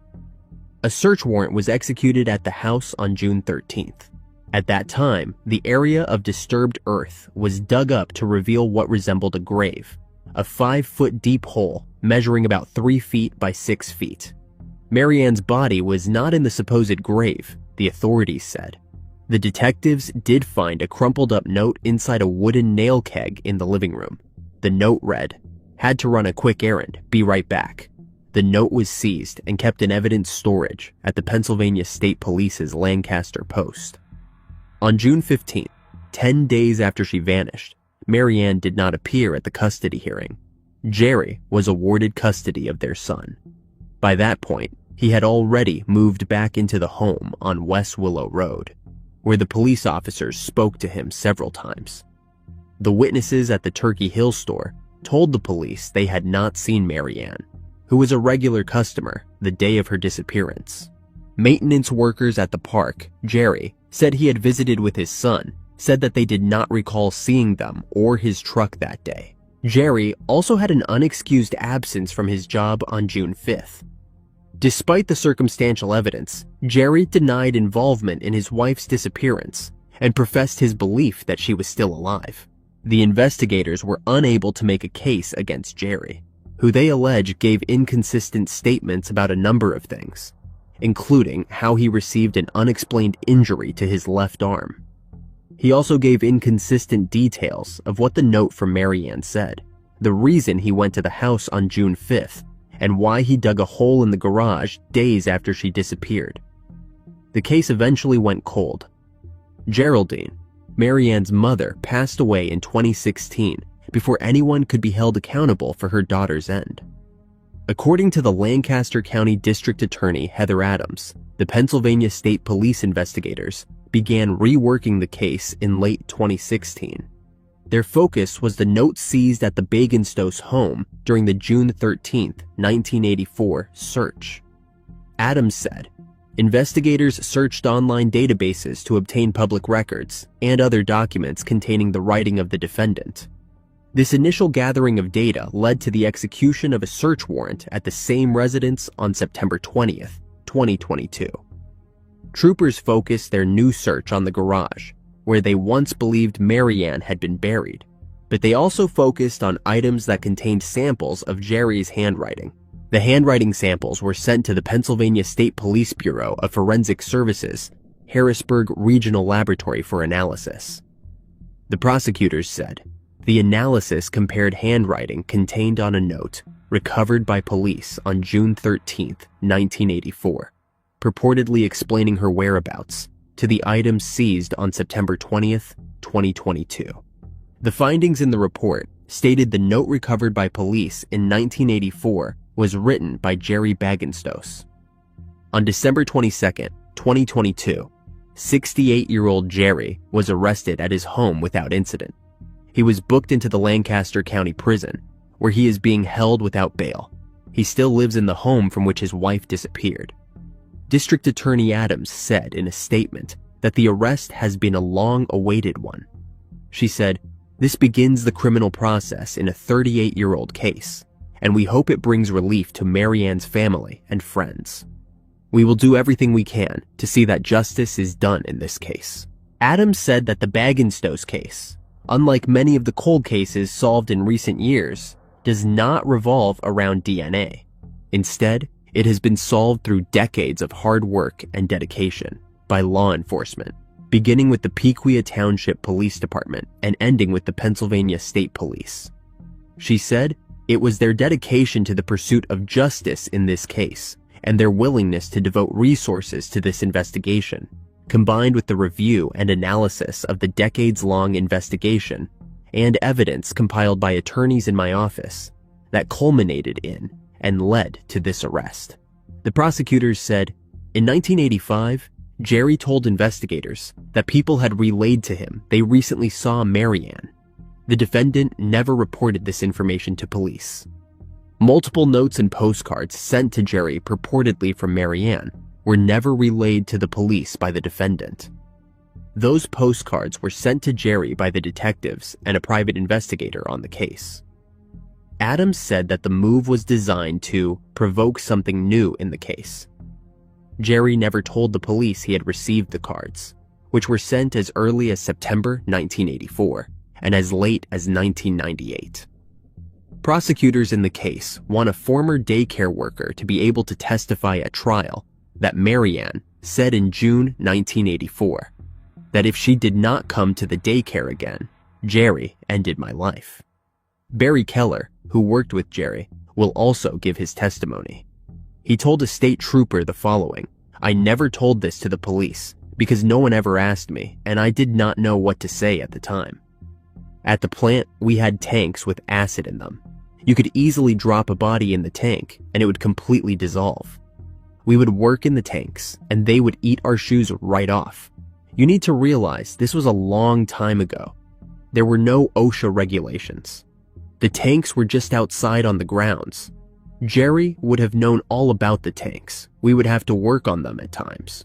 A search warrant was executed at the house on June 13th. At that time, the area of disturbed earth was dug up to reveal what resembled a grave, a 5-foot deep hole measuring about 3 feet by 6 feet. Maryann's body was not in the supposed grave, the authorities said. The detectives did find a crumpled up note inside a wooden nail keg in the living room. The note read, "Had to run a quick errand, be right back." The note was seized and kept in evidence storage at the Pennsylvania State Police's Lancaster post. On June 15th, 10 days after she vanished, Maryann did not appear at the custody hearing. Jerry was awarded custody of their son. By that point, he had already moved back into the home on West Willow Road, where the police officers spoke to him several times. The witnesses at the Turkey Hill store told the police they had not seen Maryann, who was a regular customer, the day of her disappearance. Maintenance workers at the park, Jerry, said he had visited with his son, said that they did not recall seeing them or his truck that day. Jerry also had an unexcused absence from his job on June 5th. Despite the circumstantial evidence, Jerry denied involvement in his wife's disappearance and professed his belief that she was still alive. The investigators were unable to make a case against Jerry, who they allege gave inconsistent statements about a number of things, including how he received an unexplained injury to his left arm. He also gave inconsistent details of what the note from Maryann said, the reason he went to the house on June 5th, and why he dug a hole in the garage days after she disappeared. The case eventually went cold. Geraldine, Maryann's mother, passed away in 2016 before anyone could be held accountable for her daughter's end. According to the Lancaster County District Attorney Heather Adams, the Pennsylvania State Police investigators began reworking the case in late 2016. Their focus was the note seized at the Bagenstose home during the June 13, 1984 search. Adams said, investigators searched online databases to obtain public records and other documents containing the writing of the defendant. This initial gathering of data led to the execution of a search warrant at the same residence on September 20, 2022. Troopers focused their new search on the garage, where they once believed Maryann had been buried, but they also focused on items that contained samples of Jerry's handwriting. The handwriting samples were sent to the Pennsylvania State Police Bureau of Forensic Services, Harrisburg Regional Laboratory for analysis. The prosecutors said, the analysis compared handwriting contained on a note recovered by police on June 13, 1984, purportedly explaining her whereabouts, to the items seized on September 20, 2022. The findings in the report stated the note recovered by police in 1984 was written by Jerry Bagenstose. On December 22, 2022, 68-year-old Jerry was arrested at his home without incident. He was booked into the Lancaster County Prison, where he is being held without bail. He still lives in the home from which his wife disappeared. District Attorney Adams said in a statement that the arrest has been a long-awaited one. She said, "This begins the criminal process in a 38-year-old case, and we hope it brings relief to Maryann's family and friends. We will do everything we can to see that justice is done in this case." Adams said that the Bagenstose case, unlike many of the cold cases solved in recent years, does not revolve around DNA. Instead, it has been solved through decades of hard work and dedication by law enforcement, beginning with the Keough Township Police Department and ending with the Pennsylvania State Police. She said it was their dedication to the pursuit of justice in this case and their willingness to devote resources to this investigation, combined with the review and analysis of the decades-long investigation and evidence compiled by attorneys in my office, that culminated in and led to this arrest. The prosecutors said, in 1985, Jerry told investigators that people had relayed to him they recently saw Maryann. The defendant never reported this information to police. Multiple notes and postcards sent to Jerry purportedly from Maryann were never relayed to the police by the defendant. Those postcards were sent to Jerry by the detectives and a private investigator on the case. Adams said that the move was designed to provoke something new in the case. Jerry never told the police he had received the cards, which were sent as early as September 1984 and as late as 1998. Prosecutors in the case want a former daycare worker to be able to testify at trial that Maryann said in June 1984 that if she did not come to the daycare again, Jerry ended my life. Barry Keller, who worked with Jerry, will also give his testimony. He told a state trooper the following, "I never told this to the police because no one ever asked me and I did not know what to say at the time. At the plant, we had tanks with acid in them. You could easily drop a body in the tank and it would completely dissolve. We would work in the tanks and they would eat our shoes right off. You need to realize this was a long time ago. There were no OSHA regulations. The tanks were just outside on the grounds. Jerry would have known all about the tanks. We would have to work on them at times."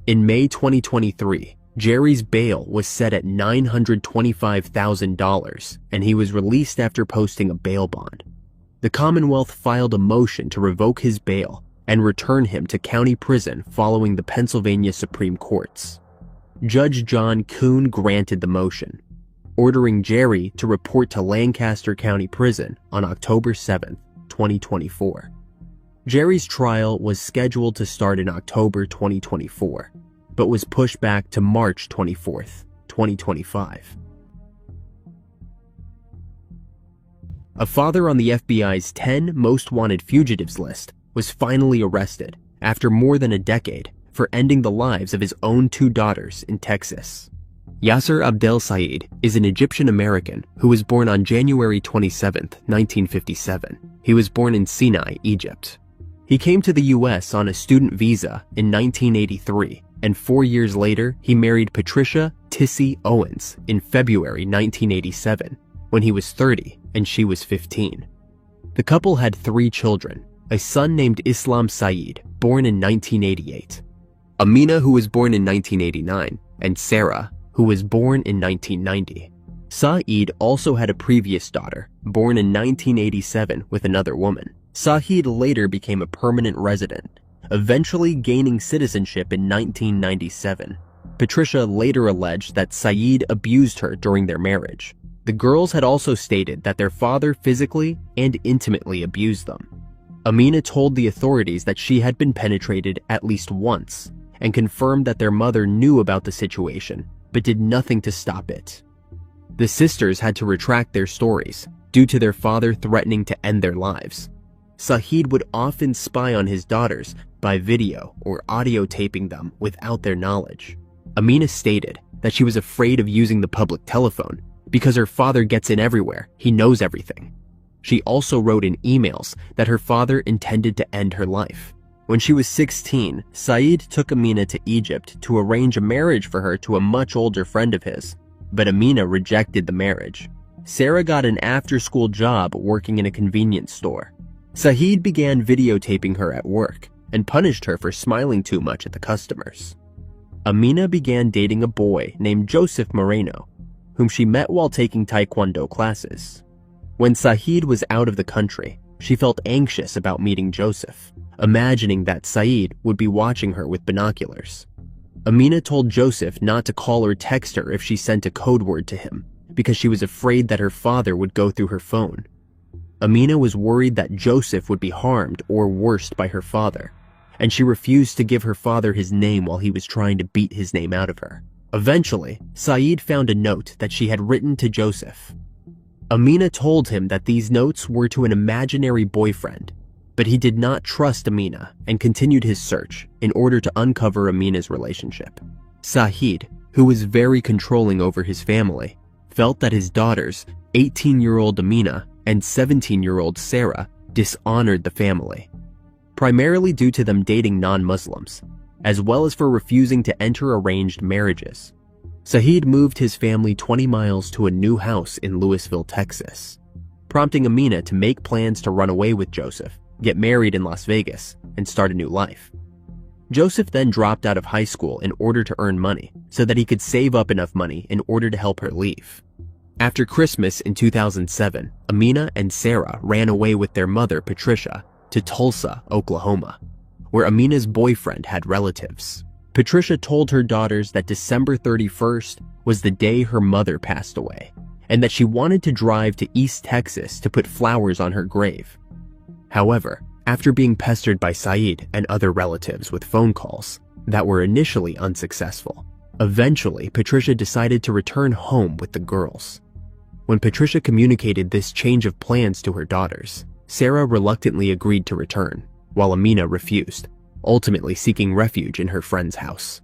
In May 2023, Jerry's bail was set at $925,000 and he was released after posting a bail bond. The Commonwealth filed a motion to revoke his bail and return him to county prison following the Pennsylvania Supreme Courts. Judge John Kuhn granted the motion, ordering Jerry to report to Lancaster County Prison on October 7, 2024. Jerry's trial was scheduled to start in October 2024, but was pushed back to March 24, 2025. A father on the FBI's 10 most wanted fugitives list was finally arrested after more than a decade for ending the lives of his own 2 daughters in Texas. Yaser Abdel is an Egyptian-American who was born on January 27, 1957. He was born in Sinai, Egypt. He came to the U.S. on a student visa in 1983, and 4 years later, he married Patricia Tissy Owens in February 1987, when he was 30 and she was 15. The couple had 3 children, a son named Islam Saeed, born in 1988, Amina, who was born in 1989, and Sarah, who was born in 1990. Saeed also had a previous daughter, born in 1987 with another woman. Saeed later became a permanent resident, eventually gaining citizenship in 1997. Patricia later alleged that Saeed abused her during their marriage. The girls had also stated that their father physically and intimately abused them. Amina told the authorities that she had been penetrated at least once and confirmed that their mother knew about the situation but did nothing to stop it. The sisters had to retract their stories due to their father threatening to end their lives. Saeed would often spy on his daughters by video or audio taping them without their knowledge. Amina stated that she was afraid of using the public telephone because her father gets in everywhere, he knows everything. She also wrote in emails that her father intended to end her life. When she was 16, Saeed took Amina to Egypt to arrange a marriage for her to a much older friend of his, but Amina rejected the marriage. Sarah got an after-school job working in a convenience store. Saeed began videotaping her at work and punished her for smiling too much at the customers. Amina began dating a boy named Joseph Moreno, whom she met while taking Taekwondo classes. When Saeed was out of the country, she felt anxious about meeting Joseph, imagining that Saeed would be watching her with binoculars. Amina told Joseph not to call or text her if she sent a code word to him because she was afraid that her father would go through her phone. Amina was worried that Joseph would be harmed or worse by her father, and she refused to give her father his name while he was trying to beat his name out of her. Eventually, Saeed found a note that she had written to Joseph. Amina told him that these notes were to an imaginary boyfriend, but he did not trust Amina and continued his search in order to uncover Amina's relationship. Saeed, who was very controlling over his family, felt that his daughters, 18-year-old Amina and 17-year-old Sarah, dishonored the family, primarily due to them dating non-Muslims, as well as for refusing to enter arranged marriages. Saeed moved his family 20 miles to a new house in Lewisville, Texas, prompting Amina to make plans to run away with Joseph, get married in Las Vegas, and start a new life. Joseph then dropped out of high school in order to earn money so that he could save up enough money in order to help her leave. After Christmas in 2007, Amina and Sarah ran away with their mother, Patricia, to Tulsa, Oklahoma, where Amina's boyfriend had relatives. Patricia told her daughters that December 31st was the day her mother passed away, and that she wanted to drive to East Texas to put flowers on her grave. However, after being pestered by Saeed and other relatives with phone calls that were initially unsuccessful, eventually Patricia decided to return home with the girls. When Patricia communicated this change of plans to her daughters, Sarah reluctantly agreed to return, while Amina refused, ultimately seeking refuge in her friend's house.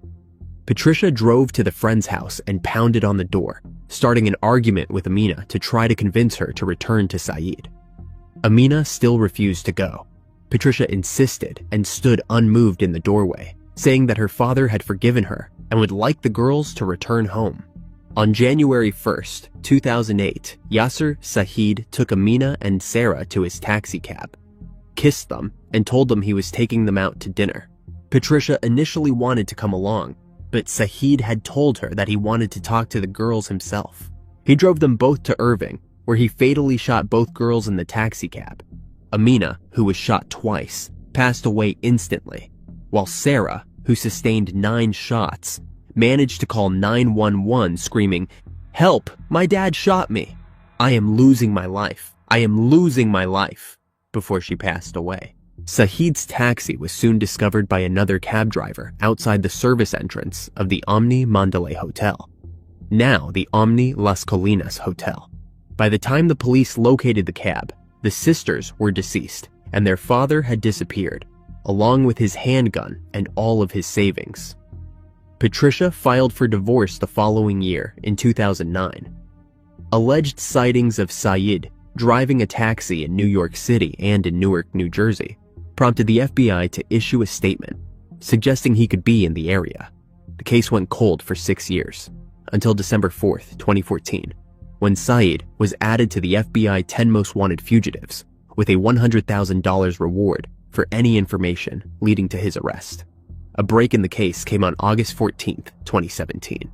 Patricia drove to the friend's house and pounded on the door, starting an argument with Amina to try to convince her to return to Saeed. Amina still refused to go. Patricia insisted and stood unmoved in the doorway, saying that her father had forgiven her and would like the girls to return home. On January 1st, 2008, Yaser Saeed took Amina and Sarah to his taxi cab, kissed them, and told them he was taking them out to dinner. Patricia initially wanted to come along, but Saeed had told her that he wanted to talk to the girls himself. He drove them both to Irving, where he fatally shot both girls in the taxi cab. Amina, who was shot twice, passed away instantly, while Sarah, who sustained 9 shots, managed to call 911 screaming, "Help! My dad shot me! I am losing my life! I am losing my life!" before she passed away. Saeed's taxi was soon discovered by another cab driver outside the service entrance of the Omni Mandalay Hotel, now the Omni Las Colinas Hotel. By the time the police located the cab, the sisters were deceased and their father had disappeared, along with his handgun and all of his savings. Patricia filed for divorce the following year in 2009. Alleged sightings of Saeed driving a taxi in New York City and in Newark, New Jersey, prompted the FBI to issue a statement suggesting he could be in the area. The case went cold for 6 years, until December 4th, 2014, when Saeed was added to the FBI 10 Most Wanted Fugitives with a $100,000 reward for any information leading to his arrest. A break in the case came on August 14th, 2017,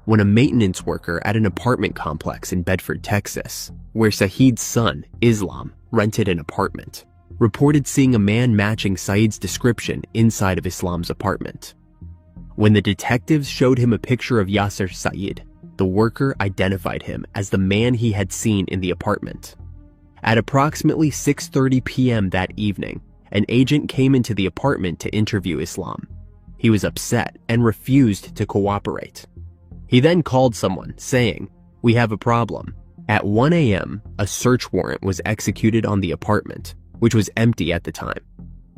when a maintenance worker at an apartment complex in Bedford, Texas, where Saeed's son, Islam, rented an apartment, reported seeing a man matching Saeed's description inside of Islam's apartment. When the detectives showed him a picture of Yaser Saeed, the worker identified him as the man he had seen in the apartment. At approximately 6:30 p.m. that evening, an agent came into the apartment to interview Islam. He was upset and refused to cooperate. He then called someone, saying, "We have a problem." At 1 a.m., a search warrant was executed on the apartment, which was empty at the time.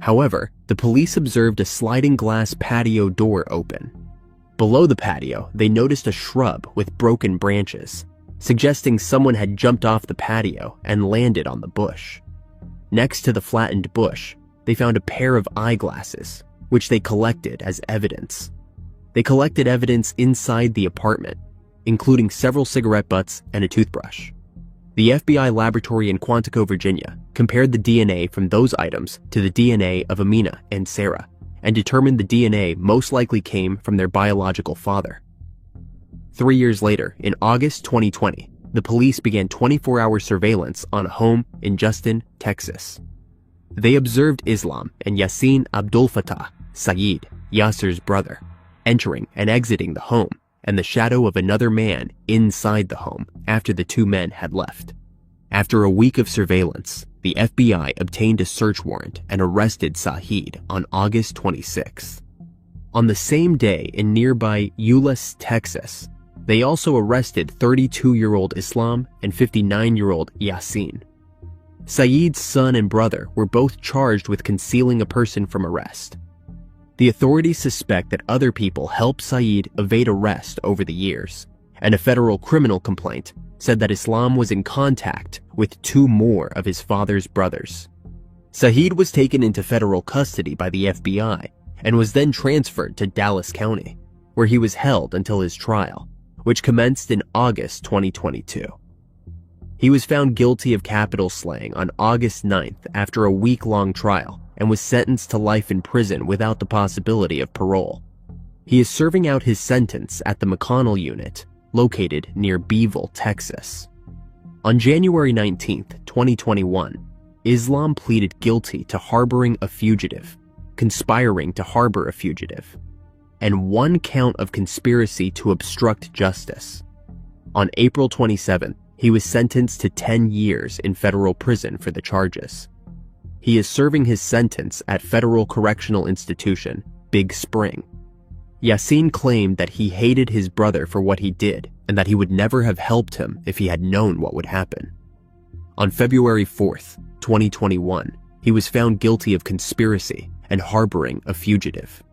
However, the police observed a sliding glass patio door open. Below the patio, they noticed a shrub with broken branches, suggesting someone had jumped off the patio and landed on the bush. Next to the flattened bush, they found a pair of eyeglasses, which they collected as evidence. They collected evidence inside the apartment, including several cigarette butts and a toothbrush. The FBI laboratory in Quantico, Virginia, compared the DNA from those items to the DNA of Amina and Sarah, and determined the DNA most likely came from their biological father. 3 years later, in August 2020, the police began 24-hour surveillance on a home in Justin, Texas. They observed Islam and Yassin Abdul Fattah, Saeed, Yaser's brother, entering and exiting the home, and the shadow of another man inside the home after the two men had left. After a week of surveillance, the FBI obtained a search warrant and arrested Saeed on August 26th. On the same day in nearby Euless, Texas, they also arrested 32-year-old Islam and 59-year-old Yassin. Saeed's son and brother were both charged with concealing a person from arrest. The authorities suspect that other people helped Saeed evade arrest over the years, and a federal criminal complaint said that Islam was in contact with 2 more of his father's brothers. Saeed was taken into federal custody by the FBI and was then transferred to Dallas County, where he was held until his trial, which commenced in August 2022. He was found guilty of capital slaying on August 9th after a week-long trial and was sentenced to life in prison without the possibility of parole. He is serving out his sentence at the McConnell unit, located near Beeville, Texas. On January 19th, 2021, Islam pleaded guilty to harboring a fugitive, conspiring to harbor a fugitive, and 1 count of conspiracy to obstruct justice. On April 27th, he was sentenced to 10 years in federal prison for the charges. He is serving his sentence at Federal Correctional Institution, Big Spring. Yassin claimed that he hated his brother for what he did and that he would never have helped him if he had known what would happen. On February 4th, 2021, he was found guilty of conspiracy and harboring a fugitive.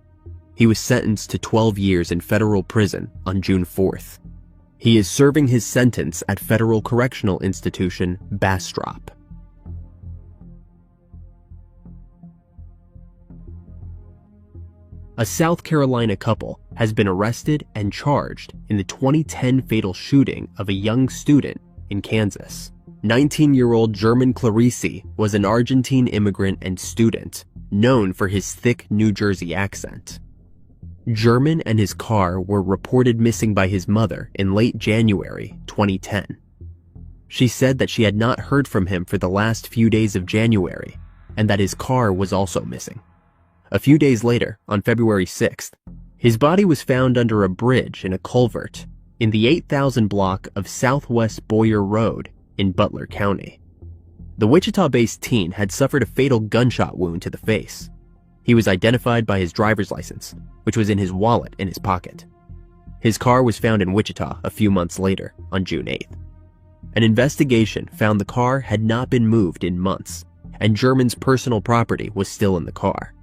He was sentenced to 12 years in federal prison on June 4th. He is serving his sentence at Federal Correctional Institution, Bastrop. A South Carolina couple has been arrested and charged in the 2010 fatal shooting of a young student in Kansas. 19-year-old German Clerici was an Argentine immigrant and student, known for his thick New Jersey accent. German and his car were reported missing by his mother in late January 2010. She said that she had not heard from him for the last few days of January, and that his car was also missing. A few days later, on February 6th, his body was found under a bridge in a culvert, in the 8,000 block of Southwest Boyer Road in Butler County. The Wichita-based teen had suffered a fatal gunshot wound to the face. He was identified by his driver's license, which was in his wallet in his pocket. His car was found in Wichita a few months later, on June 8th. An investigation found the car had not been moved in months, and German's personal property was still in the car.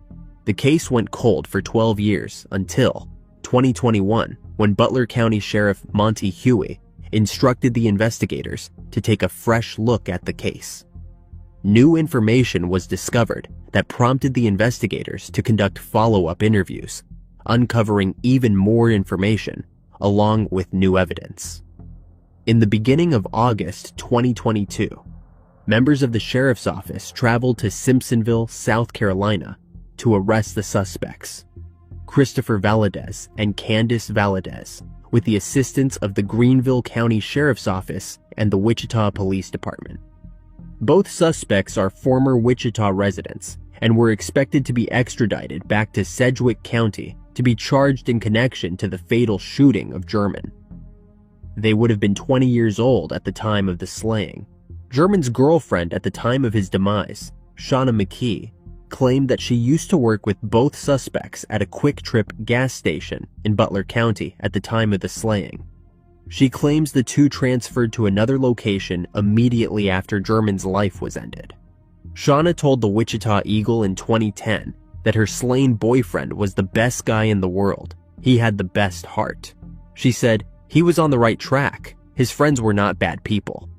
The case went cold for 12 years until 2021, when Butler County Sheriff Monty Huey instructed the investigators to take a fresh look at the case. New information was discovered that prompted the investigators to conduct follow-up interviews, uncovering even more information along with new evidence. In the beginning of August 2022, members of the sheriff's office traveled to Simpsonville, South Carolina, to arrest the suspects, Christopher Valadez and Candace Valadez, with the assistance of the Greenville County Sheriff's Office and the Wichita Police Department. Both suspects are former Wichita residents and were expected to be extradited back to Sedgwick County to be charged in connection to the fatal shooting of German. They would have been 20 years old at the time of the slaying. German's girlfriend at the time of his demise, Shauna McKee, claimed that she used to work with both suspects at a Quick Trip gas station in Butler County at the time of the slaying. She claims the two transferred to another location immediately after German's life was ended. Shauna told the Wichita Eagle in 2010 that her slain boyfriend was the best guy in the world. He had the best heart. She said, "He was on the right track. His friends were not bad people."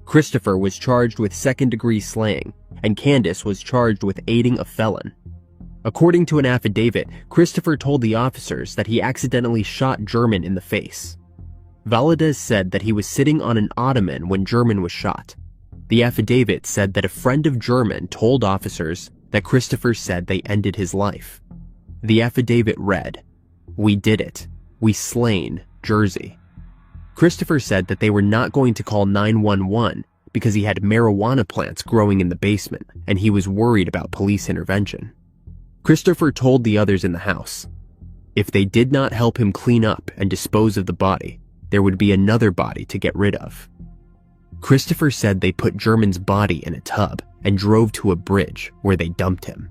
Christopher was charged with second-degree slaying, and Candace was charged with aiding a felon. According to an affidavit, Christopher told the officers that he accidentally shot German in the face. Valadez said that he was sitting on an ottoman when German was shot. The affidavit said that a friend of German told officers that Christopher said they ended his life. The affidavit read, "We did it. We slain Jersey." Christopher said that they were not going to call 911 because he had marijuana plants growing in the basement and he was worried about police intervention. Christopher told the others in the house, if they did not help him clean up and dispose of the body, there would be another body to get rid of. Christopher said they put German's body in a tub and drove to a bridge where they dumped him.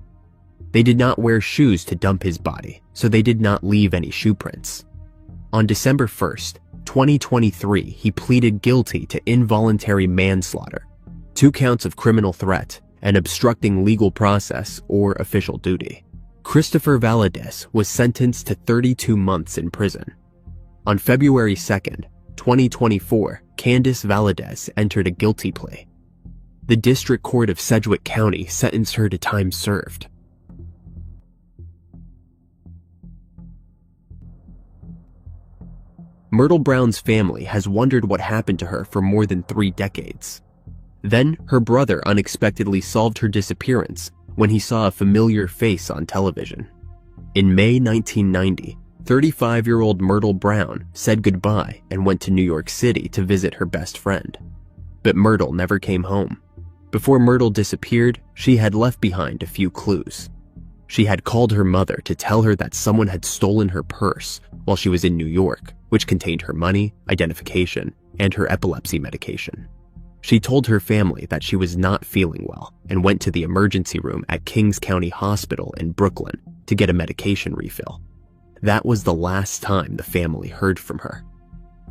They did not wear shoes to dump his body, so they did not leave any shoe prints. On December 1st, 2023, he pleaded guilty to involuntary manslaughter, 2 counts of criminal threat, and obstructing legal process or official duty. Christopher Valadez was sentenced to 32 months in prison. On February 2nd, 2024, Candace Valadez entered a guilty plea. The District Court of Sedgwick County sentenced her to time served. Myrtle Brown's family has wondered what happened to her for more than 3 decades. Then, her brother unexpectedly solved her disappearance when he saw a familiar face on television. In May 1990, 35-year-old Myrtle Brown said goodbye and went to New York City to visit her best friend. But Myrtle never came home. Before Myrtle disappeared, she had left behind a few clues. She had called her mother to tell her that someone had stolen her purse while she was in New York, which contained her money, identification, and her epilepsy medication. She told her family that she was not feeling well and went to the emergency room at Kings County Hospital in Brooklyn to get a medication refill. That was the last time the family heard from her.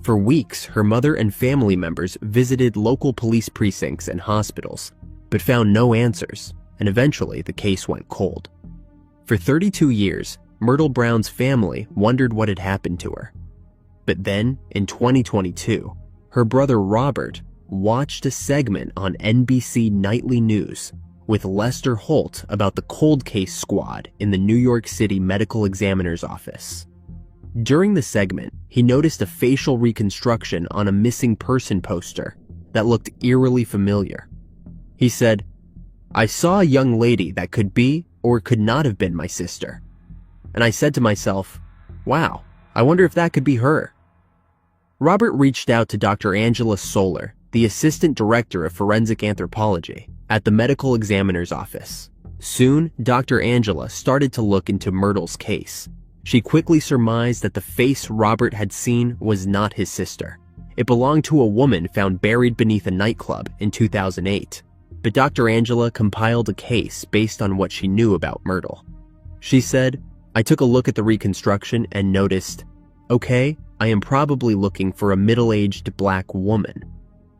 For weeks, her mother and family members visited local police precincts and hospitals, but found no answers, and eventually the case went cold. For 32 years, Myrtle Brown's family wondered what had happened to her. But then, in 2022, her brother Robert watched a segment on NBC Nightly News with Lester Holt about the cold case squad in the New York City Medical Examiner's Office. During the segment, he noticed a facial reconstruction on a missing person poster that looked eerily familiar. He said, "I saw a young lady that could be or could not have been my sister. And I said to myself, wow, I wonder if that could be her." Robert reached out to Dr. Angela Solar, the Assistant Director of Forensic Anthropology at the Medical Examiner's Office. Soon, Dr. Angela started to look into Myrtle's case. She quickly surmised that the face Robert had seen was not his sister. It belonged to a woman found buried beneath a nightclub in 2008, but Dr. Angela compiled a case based on what she knew about Myrtle. She said, "I took a look at the reconstruction and noticed, okay, I am probably looking for a middle-aged black woman.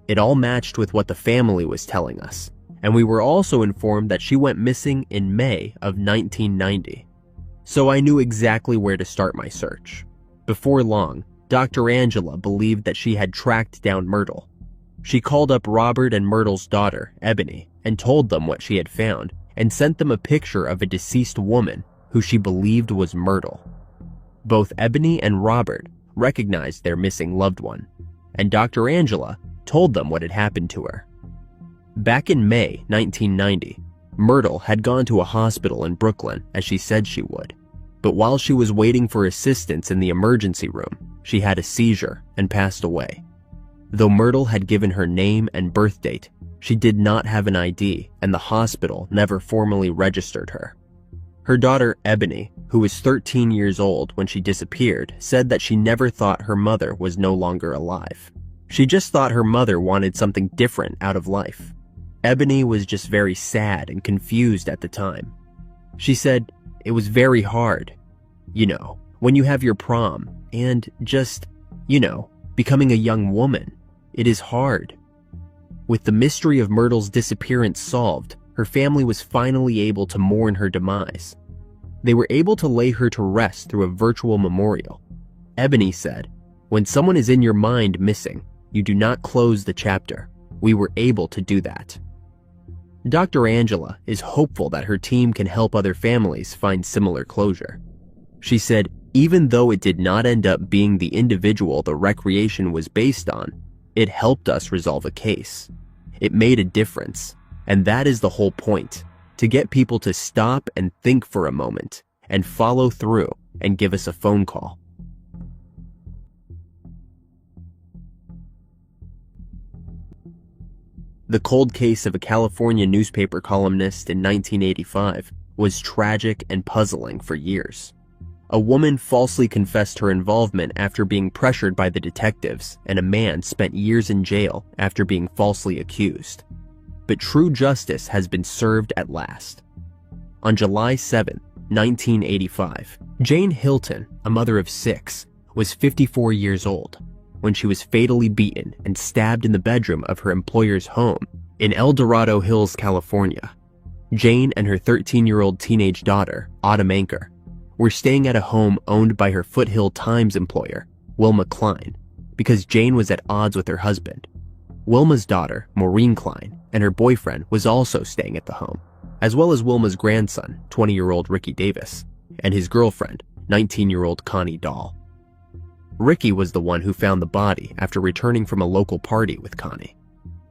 It all matched with what the family was telling us, and we were also informed that she went missing in May of 1990. So I knew exactly where to start my search." Before long, Dr. Angela believed that she had tracked down Myrtle. She called up Robert and Myrtle's daughter, Ebony, and told them what she had found and sent them a picture of a deceased woman who she believed was Myrtle. Both Ebony and Robert recognized their missing loved one, and Dr. Angela told them what had happened to her. Back in May 1990, Myrtle had gone to a hospital in Brooklyn as she said she would, but while she was waiting for assistance in the emergency room, she had a seizure and passed away. Though Myrtle had given her name and birth date, she did not have an ID, and the hospital never formally registered her. Her daughter, Ebony, who was 13 years old when she disappeared, said that she never thought her mother was no longer alive. She just thought her mother wanted something different out of life. Ebony was just very sad and confused at the time. She said, "It was very hard. When you have your prom and just, becoming a young woman, it is hard." With the mystery of Myrtle's disappearance solved, her family was finally able to mourn her demise. They were able to lay her to rest through a virtual memorial. Ebony said, "When someone is in your mind missing, you do not close the chapter. We were able to do that." Dr. Angela is hopeful that her team can help other families find similar closure. She said, "Even though it did not end up being the individual the recreation was based on, it helped us resolve a case. It made a difference, and that is the whole point, to get people to stop and think for a moment and follow through and give us a phone call." The cold case of a California newspaper columnist in 1985 was tragic and puzzling for years. A woman falsely confessed her involvement after being pressured by the detectives, and a man spent years in jail after being falsely accused. But true justice has been served at last. On July 7, 1985, Jane Hylton, a mother of 6, was 54 years old when she was fatally beaten and stabbed in the bedroom of her employer's home in El Dorado Hills, California. Jane and her 13-year-old teenage daughter, Anker, were staying at a home owned by her Foothill Times employer, Wilma Klein, because Jane was at odds with her husband. Wilma's daughter, Maureen Klein, and her boyfriend was also staying at the home, as well as Wilma's grandson, 20-year-old Ricky Davis, and his girlfriend, 19-year-old Connie Dahl. Ricky was the one who found the body after returning from a local party with Connie.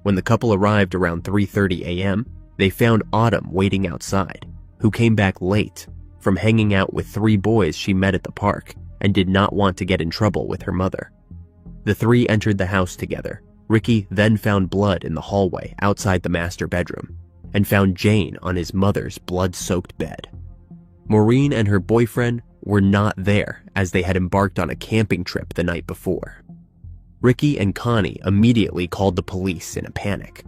When the couple arrived around 3:30 a.m., they found Autumn waiting outside, who came back late from hanging out with 3 boys she met at the park and did not want to get in trouble with her mother. The 3 entered the house together. Ricky then found blood in the hallway outside the master bedroom and found Jane on his mother's blood-soaked bed. Maureen and her boyfriend were not there as they had embarked on a camping trip the night before. Ricky and Connie immediately called the police in a panic.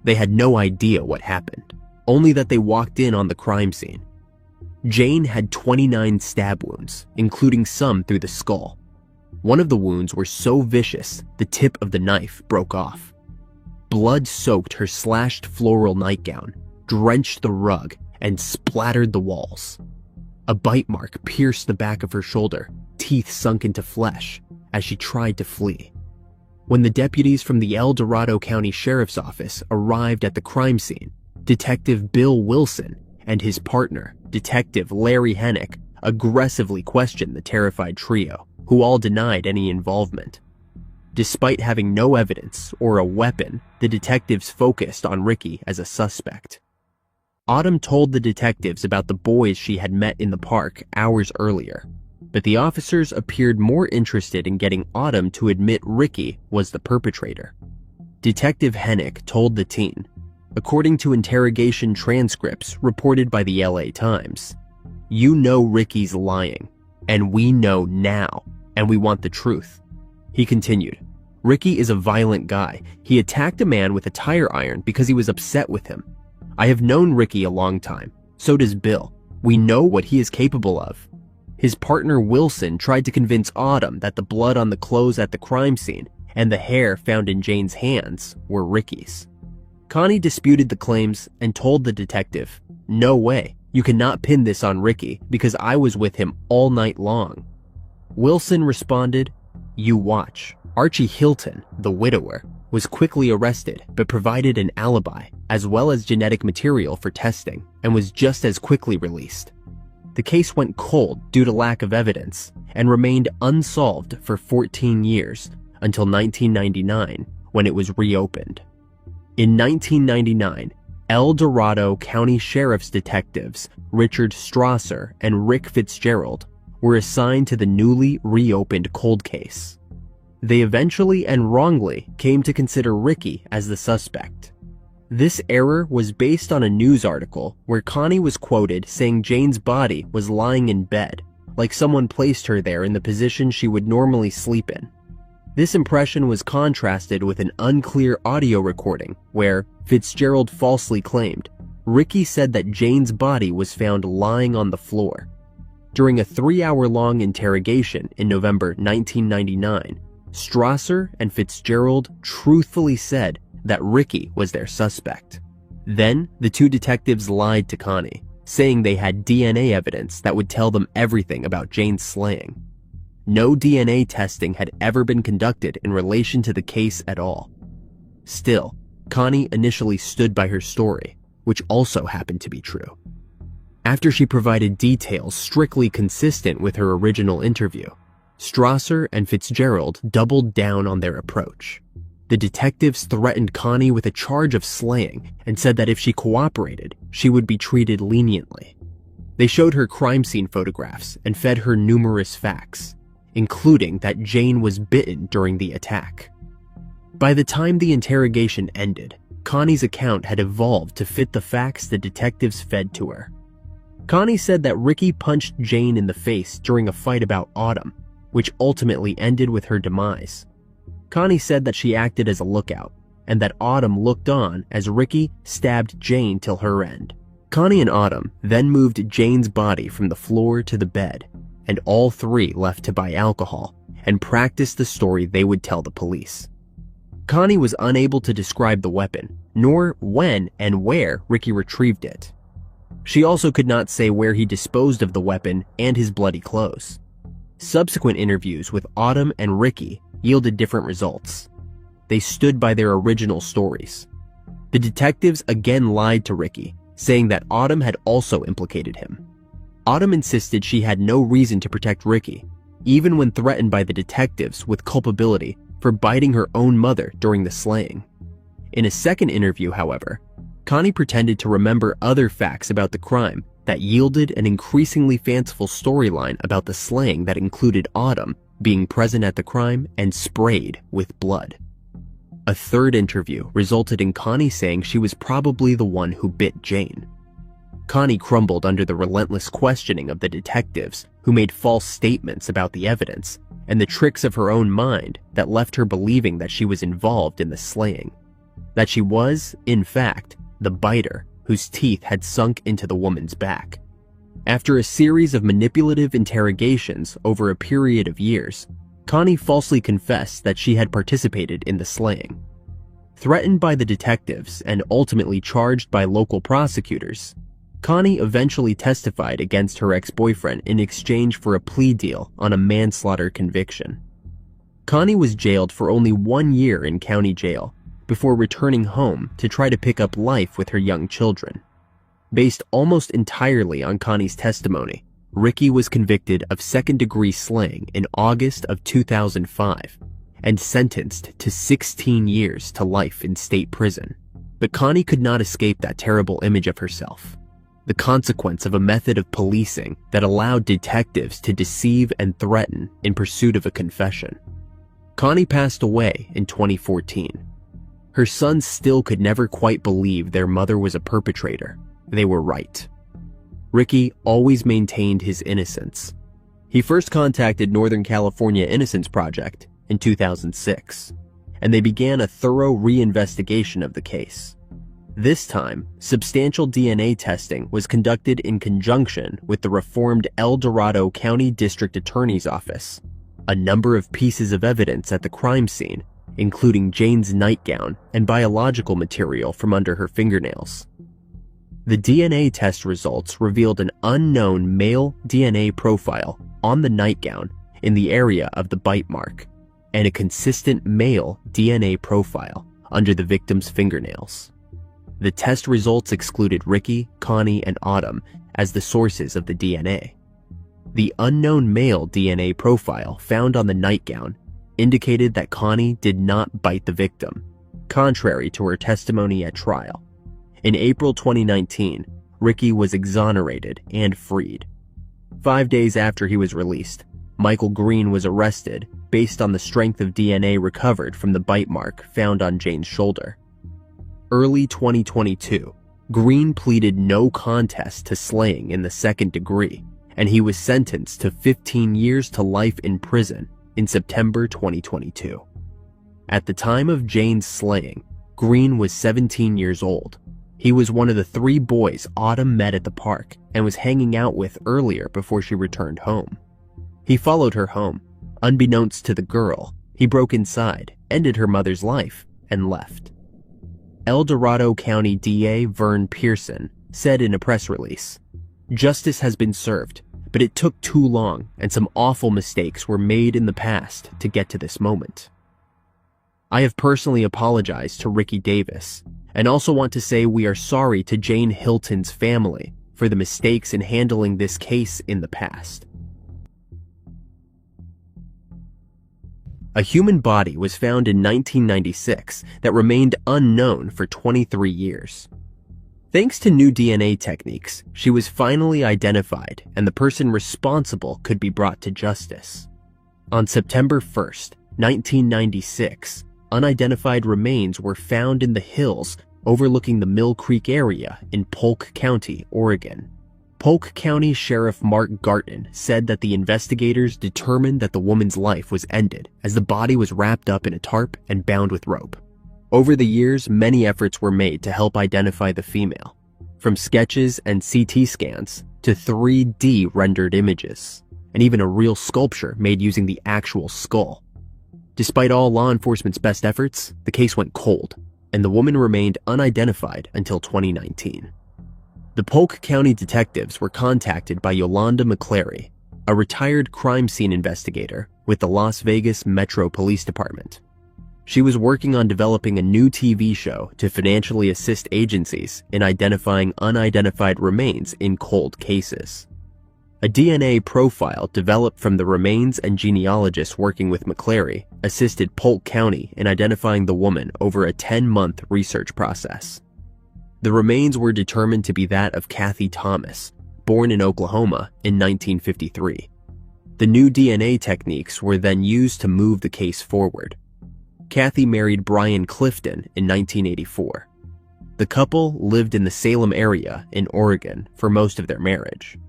They had no idea what happened, only that they walked in on the crime scene. Jane had 29 stab wounds, including some through the skull. One of the wounds were so vicious, the tip of the knife broke off. Blood soaked her slashed floral nightgown, drenched the rug, and splattered the walls. A bite mark pierced the back of her shoulder, teeth sunk into flesh, as she tried to flee. When the deputies from the El Dorado County Sheriff's Office arrived at the crime scene, Detective Bill Wilson and his partner, Detective Larry Hennick, aggressively questioned the terrified trio, who all denied any involvement. Despite having no evidence or a weapon, the detectives focused on Ricky as a suspect. Autumn told the detectives about the boys she had met in the park hours earlier, but the officers appeared more interested in getting Autumn to admit Ricky was the perpetrator. Detective Hennick told the teen, according to interrogation transcripts reported by the LA Times, "You know Ricky's lying. and we know now, and we want the truth." He continued, "Ricky is a violent guy. He attacked a man with a tire iron because he was upset with him. I have known Ricky a long time. So does Bill. We know what he is capable of." His partner Wilson tried to convince Autumn that the blood on the clothes at the crime scene and the hair found in Jane's hands were Ricky's. Connie disputed the claims and told the detective, "No way, you cannot pin this on Ricky because I was with him all night long." Wilson responded, "You watch." Archie Hylton, the widower, was quickly arrested but provided an alibi as well as genetic material for testing and was just as quickly released. The case went cold due to lack of evidence and remained unsolved for 14 years until 1999 when it was reopened. In 1999, El Dorado County Sheriff's detectives Richard Strasser and Rick Fitzgerald were assigned to the newly reopened cold case. They eventually and wrongly came to consider Ricky as the suspect. This error was based on a news article where Connie was quoted saying Jane's body was lying in bed, like someone placed her there in the position she would normally sleep in. This impression was contrasted with an unclear audio recording where Fitzgerald falsely claimed Ricky said that Jane's body was found lying on the floor. During a 3-hour-long interrogation in November 1999, Strasser and Fitzgerald truthfully said that Ricky was their suspect. Then, the two detectives lied to Connie, saying they had DNA evidence that would tell them everything about Jane's slaying. No DNA testing had ever been conducted in relation to the case at all. Still, Connie initially stood by her story, which also happened to be true. After she provided details strictly consistent with her original interview, Strasser and Fitzgerald doubled down on their approach. The detectives threatened Connie with a charge of slaying and said that if she cooperated, she would be treated leniently. They showed her crime scene photographs and fed her numerous facts, including that Jane was bitten during the attack. By the time the interrogation ended, Connie's account had evolved to fit the facts the detectives fed to her. Connie said that Ricky punched Jane in the face during a fight about Autumn, which ultimately ended with her demise. Connie said that she acted as a lookout, and that Autumn looked on as Ricky stabbed Jane till her end. Connie and Autumn then moved Jane's body from the floor to the bed, and all three left to buy alcohol and practice the story they would tell the police. Connie was unable to describe the weapon, nor when and where Ricky retrieved it. She also could not say where he disposed of the weapon and his bloody clothes. Subsequent interviews with Autumn and Ricky yielded different results. They stood by their original stories. The detectives again lied to Ricky, saying that Autumn had also implicated him. Autumn insisted she had no reason to protect Ricky, even when threatened by the detectives with culpability for biting her own mother during the slaying. In a second interview, however, Connie pretended to remember other facts about the crime that yielded an increasingly fanciful storyline about the slaying that included Autumn being present at the crime and sprayed with blood. A third interview resulted in Connie saying she was probably the one who bit Jane. Connie crumbled under the relentless questioning of the detectives who made false statements about the evidence and the tricks of her own mind that left her believing that she was involved in the slaying, that she was, in fact, the biter whose teeth had sunk into the woman's back. After a series of manipulative interrogations over a period of years, Connie falsely confessed that she had participated in the slaying. Threatened by the detectives and ultimately charged by local prosecutors, Connie eventually testified against her ex-boyfriend in exchange for a plea deal on a manslaughter conviction. Connie was jailed for only 1 year in county jail before returning home to try to pick up life with her young children. Based almost entirely on Connie's testimony, Ricky was convicted of second-degree slaying in August of 2005 and sentenced to 16 years to life in state prison. But Connie could not escape that terrible image of herself, the consequence of a method of policing that allowed detectives to deceive and threaten in pursuit of a confession. Connie passed away in 2014. Her sons still could never quite believe their mother was a perpetrator. They were right. Ricky always maintained his innocence. He first contacted Northern California Innocence Project in 2006, and they began a thorough reinvestigation of the case. This time, substantial DNA testing was conducted in conjunction with the reformed El Dorado County District Attorney's Office. A number of pieces of evidence at the crime scene, including Jane's nightgown and biological material from under her fingernails. The DNA test results revealed an unknown male DNA profile on the nightgown in the area of the bite mark, and a consistent male DNA profile under the victim's fingernails. The test results excluded Ricky, Connie, and Autumn as the sources of the DNA. The unknown male DNA profile found on the nightgown indicated that Connie did not bite the victim, contrary to her testimony at trial. In April 2019, Ricky was exonerated and freed. 5 days after he was released, Michael Green was arrested based on the strength of DNA recovered from the bite mark found on Jane's shoulder. Early 2022, Green pleaded no contest to slaying in the second degree, and he was sentenced to 15 years to life in prison in September 2022. At the time of Jane's slaying, Green was 17 years old. He was one of the 3 boys Autumn met at the park and was hanging out with earlier before she returned home. He followed her home. Unbeknownst to the girl, he broke inside, ended her mother's life, and left. El Dorado County DA Vern Pearson said in a press release, "Justice has been served, but it took too long and some awful mistakes were made in the past to get to this moment. I have personally apologized to Ricky Davis and also want to say we are sorry to Jane Hylton's family for the mistakes in handling this case in the past." A human body was found in 1996 that remained unknown for 23 years. Thanks to new DNA techniques, she was finally identified and the person responsible could be brought to justice. On September 1st, 1996, unidentified remains were found in the hills overlooking the Mill Creek area in Polk County, Oregon. Polk County Sheriff Mark Garton said that the investigators determined that the woman's life was ended as the body was wrapped up in a tarp and bound with rope. Over the years, many efforts were made to help identify the female, from sketches and CT scans to 3D rendered images, and even a real sculpture made using the actual skull. Despite all law enforcement's best efforts, the case went cold, and the woman remained unidentified until 2019. The Polk County detectives were contacted by Yolanda McClary, a retired crime scene investigator with the Las Vegas Metro Police Department. She was working on developing a new TV show to financially assist agencies in identifying unidentified remains in cold cases. A DNA profile developed from the remains and genealogists working with McClary assisted Polk County in identifying the woman over a 10-month research process. The remains were determined to be that of Kathy Thomas, born in Oklahoma in 1953. The new DNA techniques were then used to move the case forward. Kathy married Brian Clifton in 1984. The couple lived in the Salem area in Oregon for most of their marriage.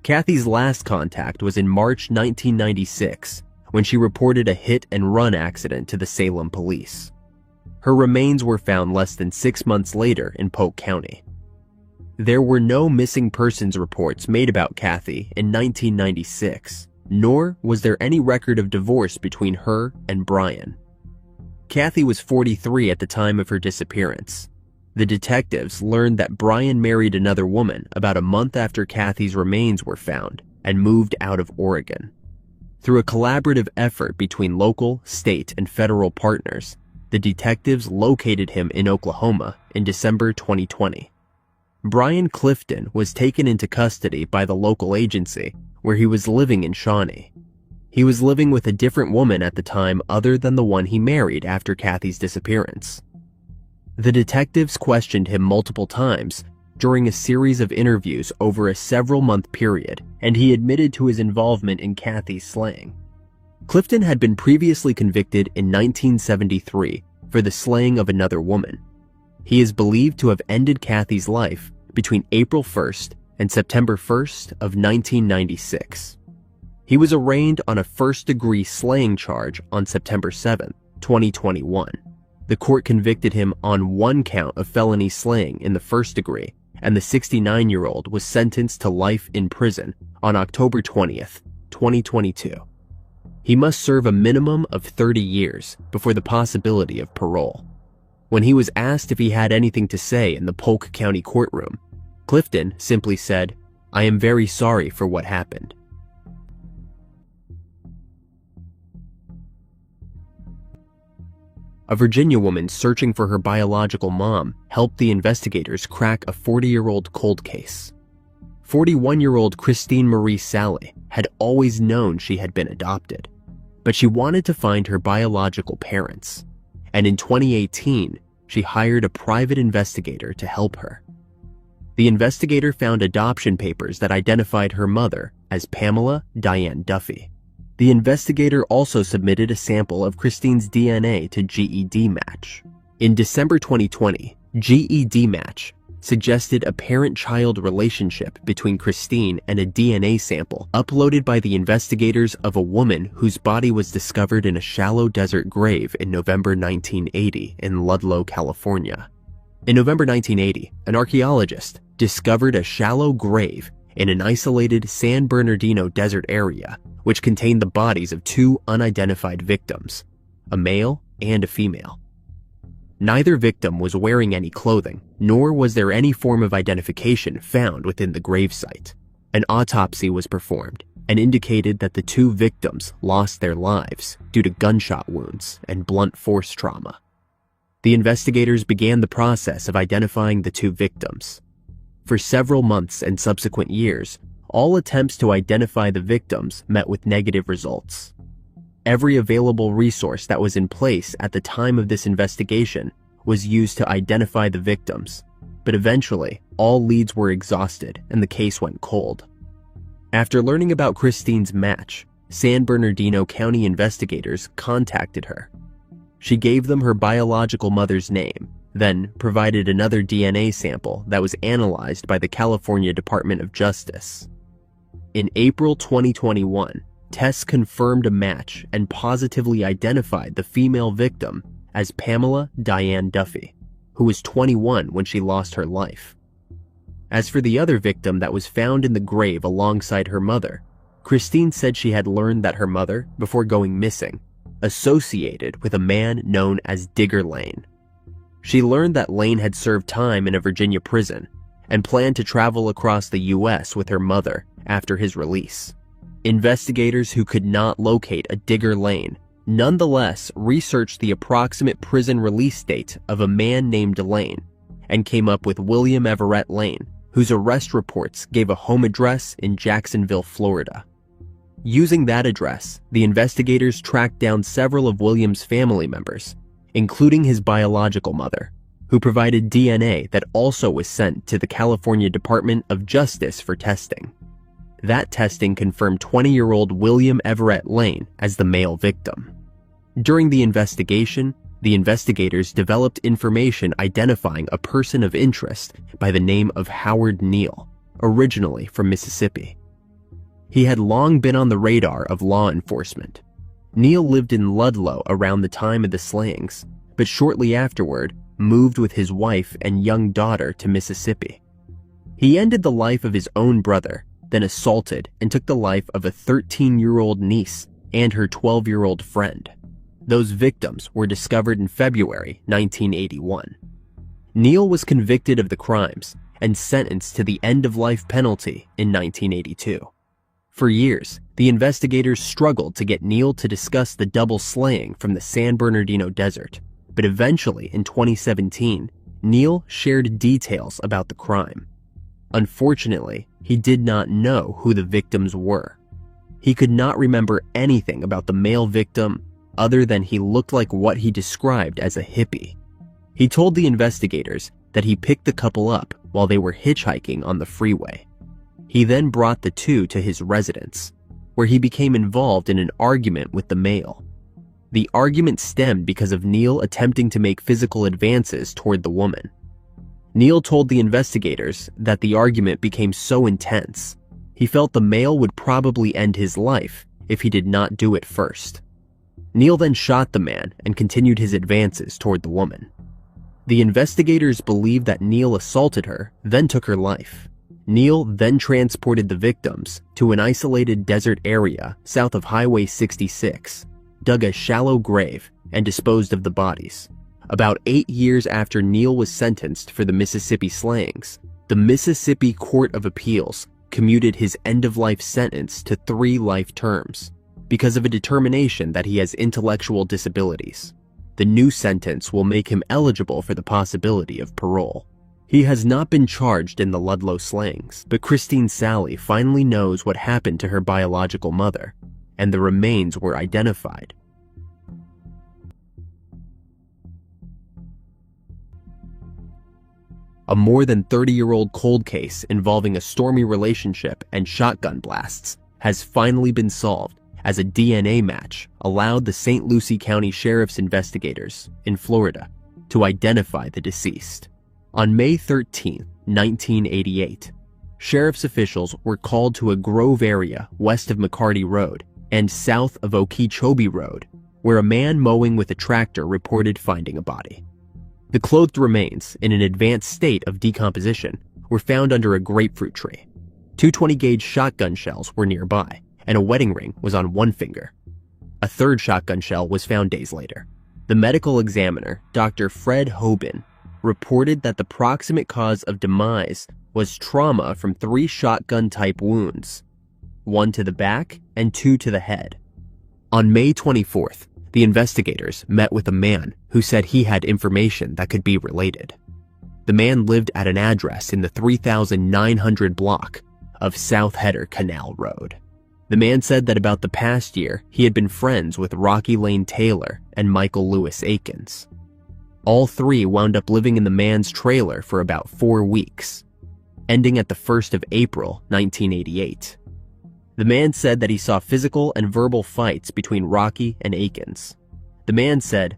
Kathy's last contact was in March 1996 when she reported a hit-and-run accident to the Salem police. Her remains were found less than 6 months later in Polk County. There were no missing persons reports made about Kathy in 1996, nor was there any record of divorce between her and Brian. Kathy was 43 at the time of her disappearance. The detectives learned that Brian married another woman about a month after Kathy's remains were found and moved out of Oregon. Through a collaborative effort between local, state, and federal partners, the detectives located him in Oklahoma in December 2020. Brian Clifton was taken into custody by the local agency where he was living in Shawnee. He was living with a different woman at the time other than the one he married after Kathy's disappearance. The detectives questioned him multiple times during a series of interviews over a several-month period, and he admitted to his involvement in Kathy's slaying. Clifton had been previously convicted in 1973 for the slaying of another woman. He is believed to have ended Kathy's life between April 1st and September 1st of 1996. He was arraigned on a first-degree slaying charge on September 7, 2021. The court convicted him on one count of felony slaying in the first degree, and the 69-year-old was sentenced to life in prison on October 20th, 2022. He must serve a minimum of 30 years before the possibility of parole. When he was asked if he had anything to say in the Polk County courtroom, Clifton simply said, "I am very sorry for what happened." A Virginia woman searching for her biological mom helped the investigators crack a 40-year-old cold case. 41-year-old Christine Marie Sally had always known she had been adopted, but she wanted to find her biological parents, and in 2018, she hired a private investigator to help her. The investigator found adoption papers that identified her mother as Pamela Diane Duffy. The investigator also submitted a sample of Christine's DNA to GED Match. In December 2020, GED Match suggested a parent-child relationship between Christine and a DNA sample uploaded by the investigators of a woman whose body was discovered in a shallow desert grave in November 1980 in Ludlow, California. In November 1980, an archaeologist discovered a shallow grave in an isolated San Bernardino desert area, which contained the bodies of two unidentified victims, a male and a female. Neither victim was wearing any clothing, nor was there any form of identification found within the gravesite. An autopsy was performed and indicated that the two victims lost their lives due to gunshot wounds and blunt force trauma. The investigators began the process of identifying the two victims. For several months and subsequent years, all attempts to identify the victims met with negative results. Every available resource that was in place at the time of this investigation was used to identify the victims, but eventually, all leads were exhausted and the case went cold. After learning about Christine's match, San Bernardino County investigators contacted her. She gave them her biological mother's name, then provided another DNA sample that was analyzed by the California Department of Justice. In April 2021, tests confirmed a match and positively identified the female victim as Pamela Diane Duffy, who was 21 when she lost her life. As for the other victim that was found in the grave alongside her mother, Christine said she had learned that her mother, before going missing, associated with a man known as Digger Lane. She learned that Lane had served time in a Virginia prison and planned to travel across the U.S. with her mother after his release. Investigators who could not locate a Digger Lane nonetheless researched the approximate prison release date of a man named Lane and came up with William Everette Lane, whose arrest reports gave a home address in Jacksonville, Florida. Using that address, the investigators tracked down several of William's family members, including his biological mother, who provided DNA that also was sent to the California Department of Justice for testing. That testing confirmed 20-year-old William Everette Lane as the male victim. During the investigation, the investigators developed information identifying a person of interest by the name of Howard Neal, originally from Mississippi. He had long been on the radar of law enforcement. Neal lived in Ludlow around the time of the slayings, but shortly afterward moved with his wife and young daughter to Mississippi. He ended the life of his own brother, then assaulted and took the life of a 13-year-old niece and her 12-year-old friend. Those victims were discovered in February 1981. Neal was convicted of the crimes and sentenced to the end-of-life penalty in 1982. For years, the investigators struggled to get Neal to discuss the double slaying from the San Bernardino desert, but eventually in 2017, Neal shared details about the crime. Unfortunately, he did not know who the victims were. He could not remember anything about the male victim other than he looked like what he described as a hippie. He told the investigators that he picked the couple up while they were hitchhiking on the freeway. He then brought the two to his residence, where he became involved in an argument with the male. The argument stemmed because of Neal attempting to make physical advances toward the woman. Neal told the investigators that the argument became so intense, He felt the male would probably end his life if he did not do it first. Neil then shot the man and continued his advances toward the woman. The investigators believed that Neil assaulted her, then took her life. Neil then transported the victims to an isolated desert area south of Highway 66, dug a shallow grave, and disposed of the bodies. About 8 years after Neil was sentenced for the Mississippi slayings, the Mississippi Court of Appeals commuted his end-of-life sentence to 3 life terms because of a determination that he has intellectual disabilities. The new sentence will make him eligible for the possibility of parole. He has not been charged in the Ludlow slayings, but Christine Sally finally knows what happened to her biological mother, and the remains were identified. A more than 30-year-old cold case involving a stormy relationship and shotgun blasts has finally been solved as a DNA match allowed the St. Lucie County Sheriff's investigators in Florida to identify the deceased. On May 13, 1988, sheriff's officials were called to a grove area west of McCarty Road and south of Okeechobee Road, where a man mowing with a tractor reported finding a body. The clothed remains, in an advanced state of decomposition, were found under a grapefruit tree. 2 20-gauge shotgun shells were nearby, and a wedding ring was on one finger. A third shotgun shell was found days later. The medical examiner, Dr. Fred Hoban, reported that the proximate cause of demise was trauma from 3 shotgun-type wounds, 1 to the back and 2 to the head. On May 24th, the investigators met with a man who said he had information that could be related. The man lived at an address in the 3900 block of South Header Canal Road. The man said that about the past year, he had been friends with Rocky Lane Taylor and Michael Lewis Akins. All 3 wound up living in the man's trailer for about 4 weeks, ending at the 1st of April, 1988. The man said that he saw physical and verbal fights between Rocky and Akins. The man said,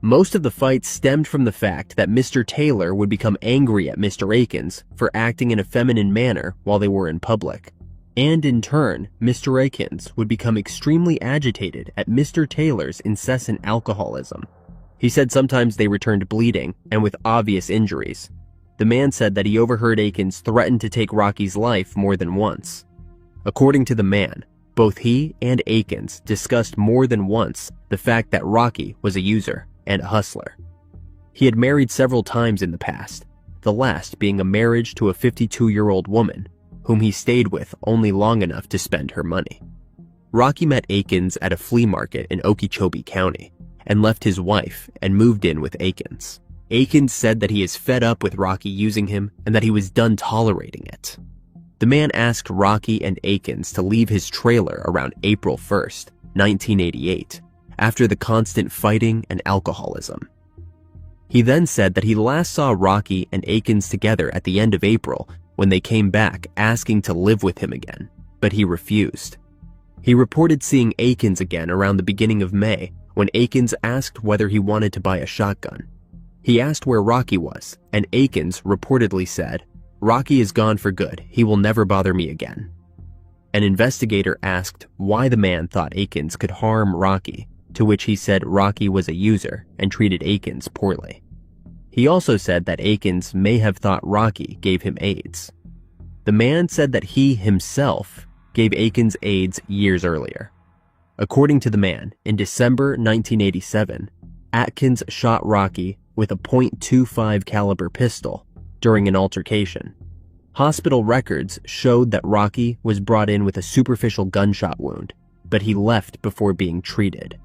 most of the fights stemmed from the fact that Mr. Taylor would become angry at Mr. Akins for acting in a feminine manner while they were in public. And in turn, Mr. Akins would become extremely agitated at Mr. Taylor's incessant alcoholism. He said sometimes they returned bleeding and with obvious injuries. The man said that he overheard Akins threaten to take Rocky's life more than once. According to the man, both he and Akins discussed more than once the fact that Rocky was a user and a hustler. He had married several times in the past, the last being a marriage to a 52-year-old woman, whom he stayed with only long enough to spend her money. Rocky met Akins at a flea market in Okeechobee County and left his wife and moved in with Akins. Akins said that he is fed up with Rocky using him and that he was done tolerating it. The man asked Rocky and Akins to leave his trailer around April 1st, 1988, after the constant fighting and alcoholism. He then said that he last saw Rocky and Akins together at the end of April when they came back asking to live with him again, but he refused. He reported seeing Akins again around the beginning of May when Akins asked whether he wanted to buy a shotgun. He asked where Rocky was, and Akins reportedly said, "Rocky is gone for good. He will never bother me again." An investigator asked why the man thought Akins could harm Rocky, to which he said Rocky was a user and treated Akins poorly. He also said that Akins may have thought Rocky gave him AIDS. The man said that he himself gave Akins AIDS years earlier. According to the man, in December 1987, Atkins shot Rocky with a .25 caliber pistol during an altercation. Hospital records showed that Rocky was brought in with a superficial gunshot wound, but he left before being treated.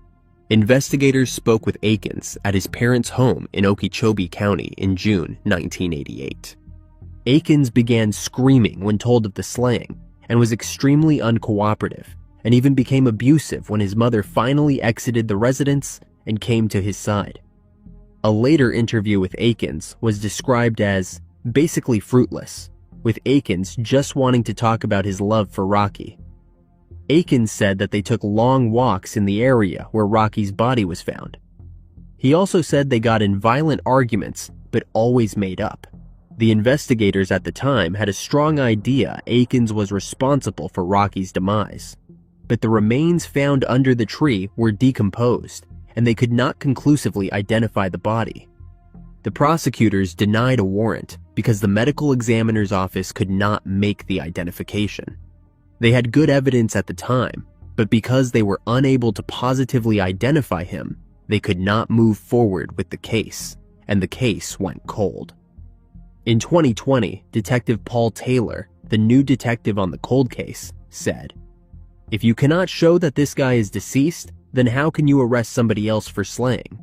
Investigators spoke with Akins at his parents' home in Okeechobee County in June 1988. Akins began screaming when told of the slaying and was extremely uncooperative and even became abusive when his mother finally exited the residence and came to his side. A later interview with Akins was described as basically fruitless, with Akins just wanting to talk about his love for Rocky. Akins said that they took long walks in the area where Rocky's body was found. He also said they got in violent arguments, but always made up. The investigators at the time had a strong idea Akins was responsible for Rocky's demise, but the remains found under the tree were decomposed, and they could not conclusively identify the body. The prosecutors denied a warrant because the medical examiner's office could not make the identification. They had good evidence at the time, but because they were unable to positively identify him, they could not move forward with the case, and the case went cold. In 2020, Detective Paul Taylor, the new detective on the cold case, said, "If you cannot show that this guy is deceased, then how can you arrest somebody else for slaying?"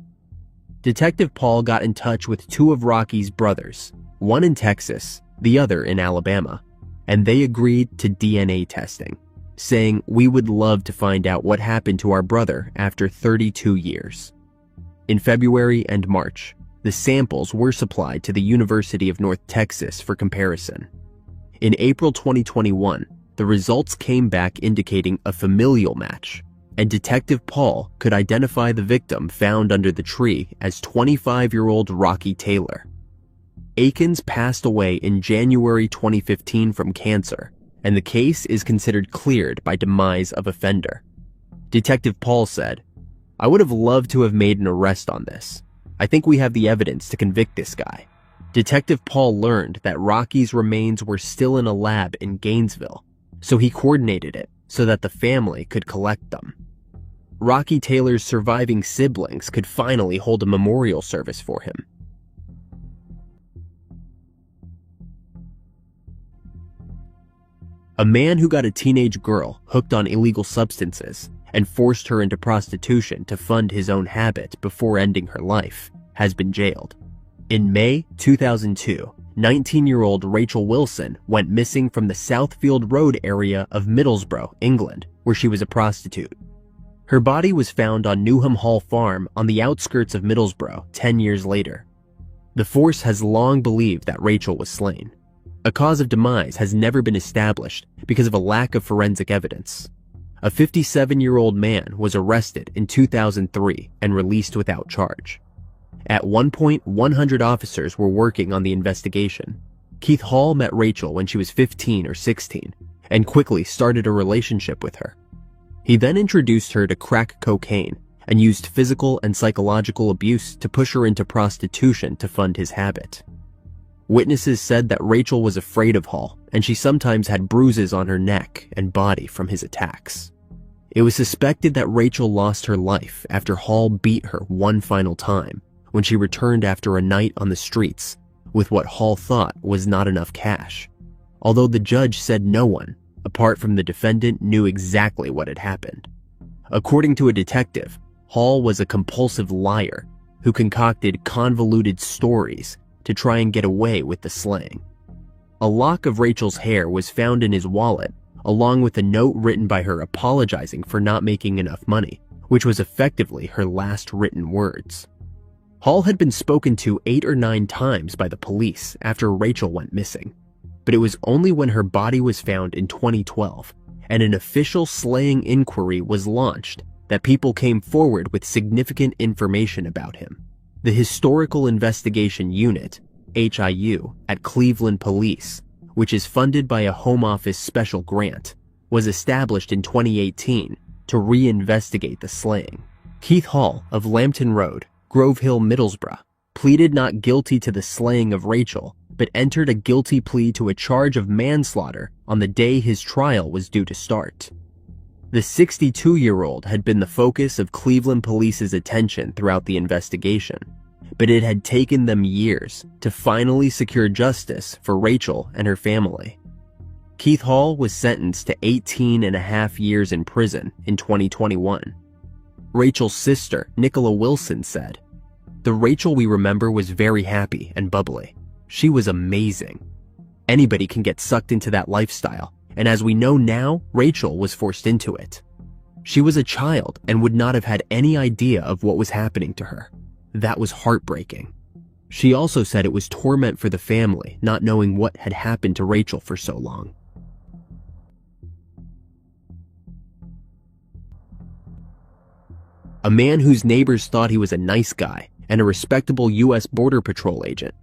Detective Paul got in touch with two of Rocky's brothers, one in Texas, the other in Alabama, and they agreed to DNA testing, saying, "We would love to find out what happened to our brother after 32 years. In February and March, the samples were supplied to the University of North Texas for comparison. In April 2021, the results came back indicating a familial match, and Detective Paul could identify the victim found under the tree as 25-year-old Rocky Taylor. Akins passed away in January 2015 from cancer, and the case is considered cleared by demise of offender. Detective Paul said, "I would have loved to have made an arrest on this. I think we have the evidence to convict this guy." Detective Paul learned that Rocky's remains were still in a lab in Gainesville, so he coordinated it so that the family could collect them. Rocky Taylor's surviving siblings could finally hold a memorial service for him. A man who got a teenage girl hooked on illegal substances and forced her into prostitution to fund his own habit before ending her life has been jailed. In May 2002, 19-year-old Rachel Wilson went missing from the Southfield Road area of Middlesbrough, England, where she was a prostitute. Her body was found on Newham Hall Farm on the outskirts of Middlesbrough 10 years later. The force has long believed that Rachel was slain. A cause of demise has never been established because of a lack of forensic evidence. A 57-year-old man was arrested in 2003 and released without charge. At one point, 100 officers were working on the investigation. Keith Hall met Rachel when she was 15 or 16 and quickly started a relationship with her. He then introduced her to crack cocaine and used physical and psychological abuse to push her into prostitution to fund his habit. Witnesses said that Rachel was afraid of Hall, and she sometimes had bruises on her neck and body from his attacks. It was suspected that Rachel lost her life after Hall beat her one final time when she returned after a night on the streets with what Hall thought was not enough cash, although the judge said no one, apart from the defendant, knew exactly what had happened. According to a detective, Hall was a compulsive liar who concocted convoluted stories to try and get away with the slaying. A lock of Rachel's hair was found in his wallet, along with a note written by her apologizing for not making enough money, which was effectively her last written words. Hall had been spoken to 8 or 9 times by the police after Rachel went missing, but it was only when her body was found in 2012 and an official slaying inquiry was launched that people came forward with significant information about him. The Historical Investigation Unit, HIU, at Cleveland Police, which is funded by a Home Office special grant, was established in 2018 to reinvestigate the slaying. Keith Hall of Lambton Road, Grove Hill, Middlesbrough, pleaded not guilty to the slaying of Rachel, but entered a guilty plea to a charge of manslaughter on the day his trial was due to start. The 62-year-old had been the focus of Cleveland Police's attention throughout the investigation, but it had taken them years to finally secure justice for Rachel and her family. Keith Hall was sentenced to 18.5 years in prison in 2021. Rachel's sister, Nicola Wilson, said, "The Rachel we remember was very happy and bubbly. She was amazing. Anybody can get sucked into that lifestyle, and as we know now, Rachel was forced into it. She was a child and would not have had any idea of what was happening to her. That was heartbreaking." She also said it was torment for the family not knowing what had happened to Rachel for so long. A man whose neighbors thought he was a nice guy and a respectable U.S. Border Patrol agent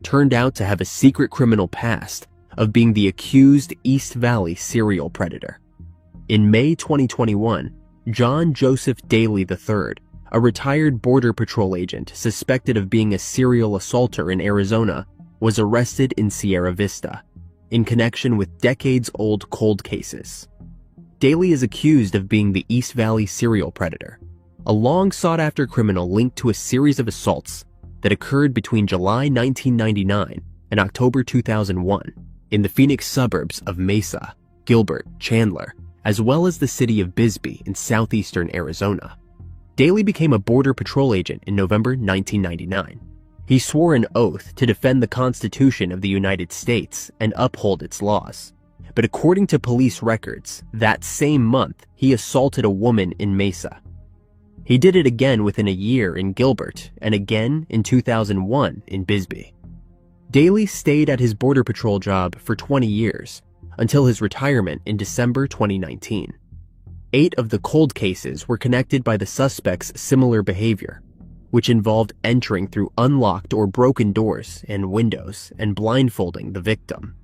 turned out to have a secret criminal past of being the accused East Valley serial predator. In May 2021, John Joseph Daly III, a retired Border Patrol agent suspected of being a serial assaulter in Arizona, was arrested in Sierra Vista in connection with decades-old cold cases. Daly is accused of being the East Valley serial predator, a long-sought-after criminal linked to a series of assaults that occurred between July 1999 and October 2001 in the Phoenix suburbs of Mesa, Gilbert, Chandler, as well as the city of Bisbee in southeastern Arizona. Daly became a Border Patrol agent in November 1999. He swore an oath to defend the Constitution of the United States and uphold its laws. But according to police records, that same month, he assaulted a woman in Mesa. He did it again within a year in Gilbert and again in 2001 in Bisbee. Daly stayed at his Border Patrol job for 20 years until his retirement in December 2019. 8 of the cold cases were connected by the suspect's similar behavior, which involved entering through unlocked or broken doors and windows and blindfolding the victim.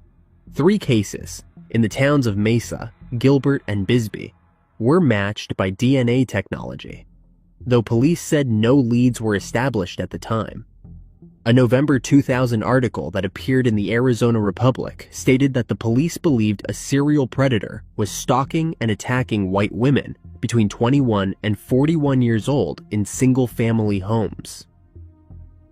3 cases, in the towns of Mesa, Gilbert, and Bisbee, were matched by DNA technology, though police said no leads were established at the time. A November 2000 article that appeared in the Arizona Republic stated that the police believed a serial predator was stalking and attacking white women between 21 and 41 years old in single-family homes.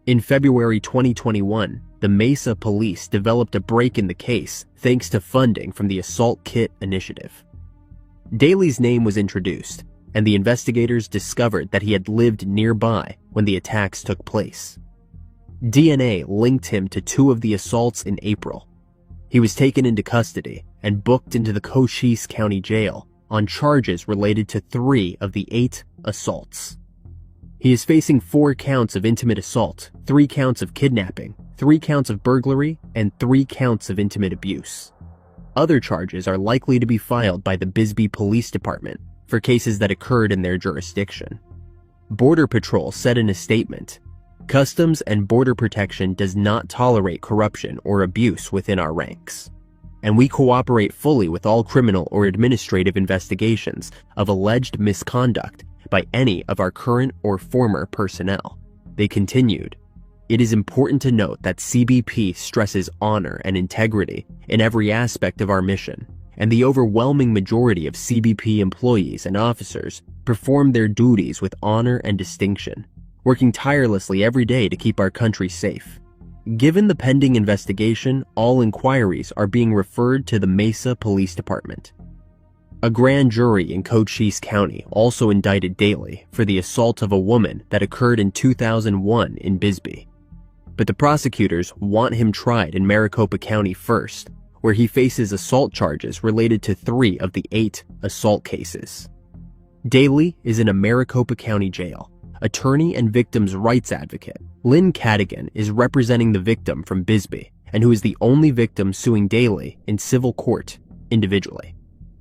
In February 2021, the Mesa police developed a break in the case thanks to funding from the Assault Kit Initiative. Daly's name was introduced, and the investigators discovered that he had lived nearby when the attacks took place. DNA linked him to 2 of the assaults in April. He was taken into custody and booked into the Cochise County Jail on charges related to 3 of the 8 assaults. He is facing 4 counts of intimate assault, 3 counts of kidnapping, 3 counts of burglary, and 3 counts of intimate abuse. Other charges are likely to be filed by the Bisbee Police Department for cases that occurred in their jurisdiction. Border Patrol said in a statement, "Customs and Border Protection does not tolerate corruption or abuse within our ranks, and we cooperate fully with all criminal or administrative investigations of alleged misconduct by any of our current or former personnel." They continued, "It is important to note that CBP stresses honor and integrity in every aspect of our mission, and the overwhelming majority of CBP employees and officers perform their duties with honor and distinction, working tirelessly every day to keep our country safe. Given the pending investigation, all inquiries are being referred to the Mesa Police Department." A grand jury in Cochise County also indicted Daly for the assault of a woman that occurred in 2001 in Bisbee. But the prosecutors want him tried in Maricopa County first, where he faces assault charges related to 3 of the 8 assault cases. Daly is in a Maricopa County jail. Attorney and victim's rights advocate Lynn Cadogan is representing the victim from Bisbee, and who is the only victim suing Daly in civil court individually.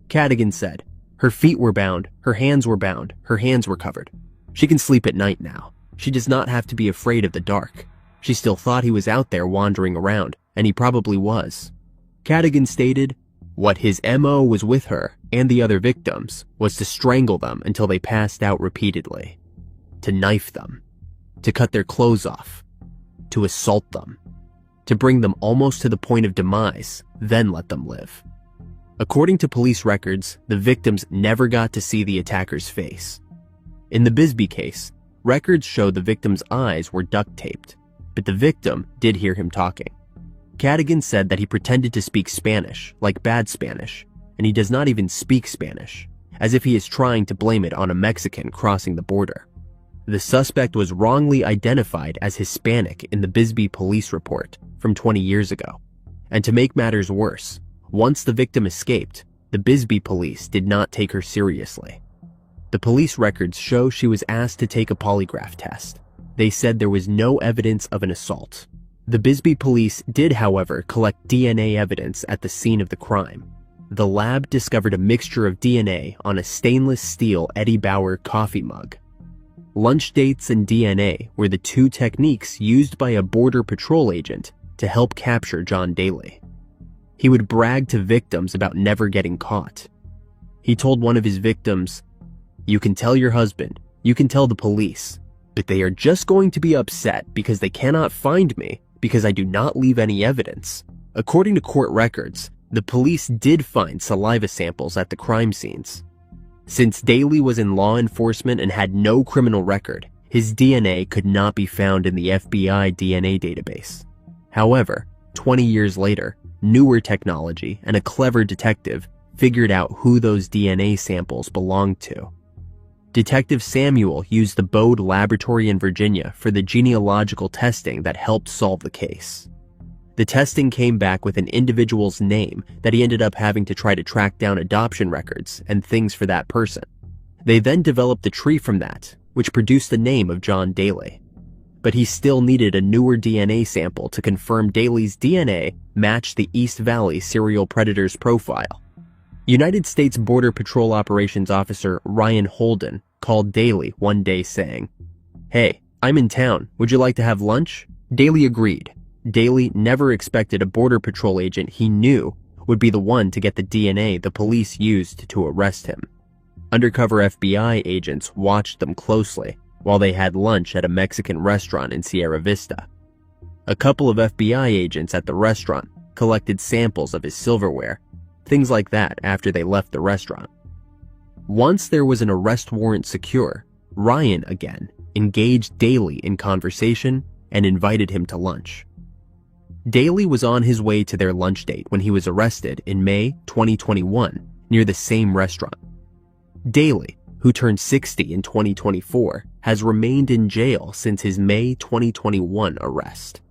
Cadogan said, "Her feet were bound, her hands were bound, her hands were covered. She can sleep at night now. She does not have to be afraid of the dark. She still thought he was out there wandering around, and he probably was." Cadogan stated, "What his MO was with her and the other victims was to strangle them until they passed out repeatedly, to knife them, to cut their clothes off, to assault them, to bring them almost to the point of demise, then let them live." According to police records, the victims never got to see the attacker's face. In the Bisbee case, records show the victim's eyes were duct taped, but the victim did hear him talking. Cadogan said that he pretended to speak Spanish, like bad Spanish, and he does not even speak Spanish, as if he is trying to blame it on a Mexican crossing the border. The suspect was wrongly identified as Hispanic in the Bisbee police report from 20 years ago. And to make matters worse, once the victim escaped, the Bisbee police did not take her seriously. The police records show she was asked to take a polygraph test. They said there was no evidence of an assault. The Bisbee police did, however, collect DNA evidence at the scene of the crime. The lab discovered a mixture of DNA on a stainless steel Eddie Bauer coffee mug. Lunch dates and DNA were the 2 techniques used by a Border Patrol agent to help capture John Daly. He would brag to victims about never getting caught. He told one of his victims, "You can tell your husband, you can tell the police, but they are just going to be upset because they cannot find me because I do not leave any evidence." According to court records, the police did find saliva samples at the crime scenes. Since Daly was in law enforcement and had no criminal record, his DNA could not be found in the FBI DNA database. However, 20 years later, newer technology and a clever detective figured out who those DNA samples belonged to. Detective Samuel used the Bode Laboratory in Virginia for the genealogical testing that helped solve the case. The testing came back with an individual's name that he ended up having to try to track down adoption records and things for that person. They then developed a tree from that, which produced the name of John Daly. But he still needed a newer DNA sample to confirm Daly's DNA matched the East Valley serial predator's profile. United States Border Patrol Operations Officer Ryan Holden called Daly one day saying, "Hey, I'm in town. Would you like to have lunch?" Daly agreed. Daly never expected a Border Patrol agent he knew would be the one to get the DNA the police used to arrest him. Undercover FBI agents watched them closely while they had lunch at a Mexican restaurant in Sierra Vista. A couple of FBI agents at the restaurant collected samples of his silverware, things like that, after they left the restaurant. Once there was an arrest warrant secure, Ryan again engaged Daly in conversation and invited him to lunch. Daly was on his way to their lunch date when he was arrested in May 2021 near the same restaurant. Daly, who turned 60 in 2024, has remained in jail since his May 2021 arrest.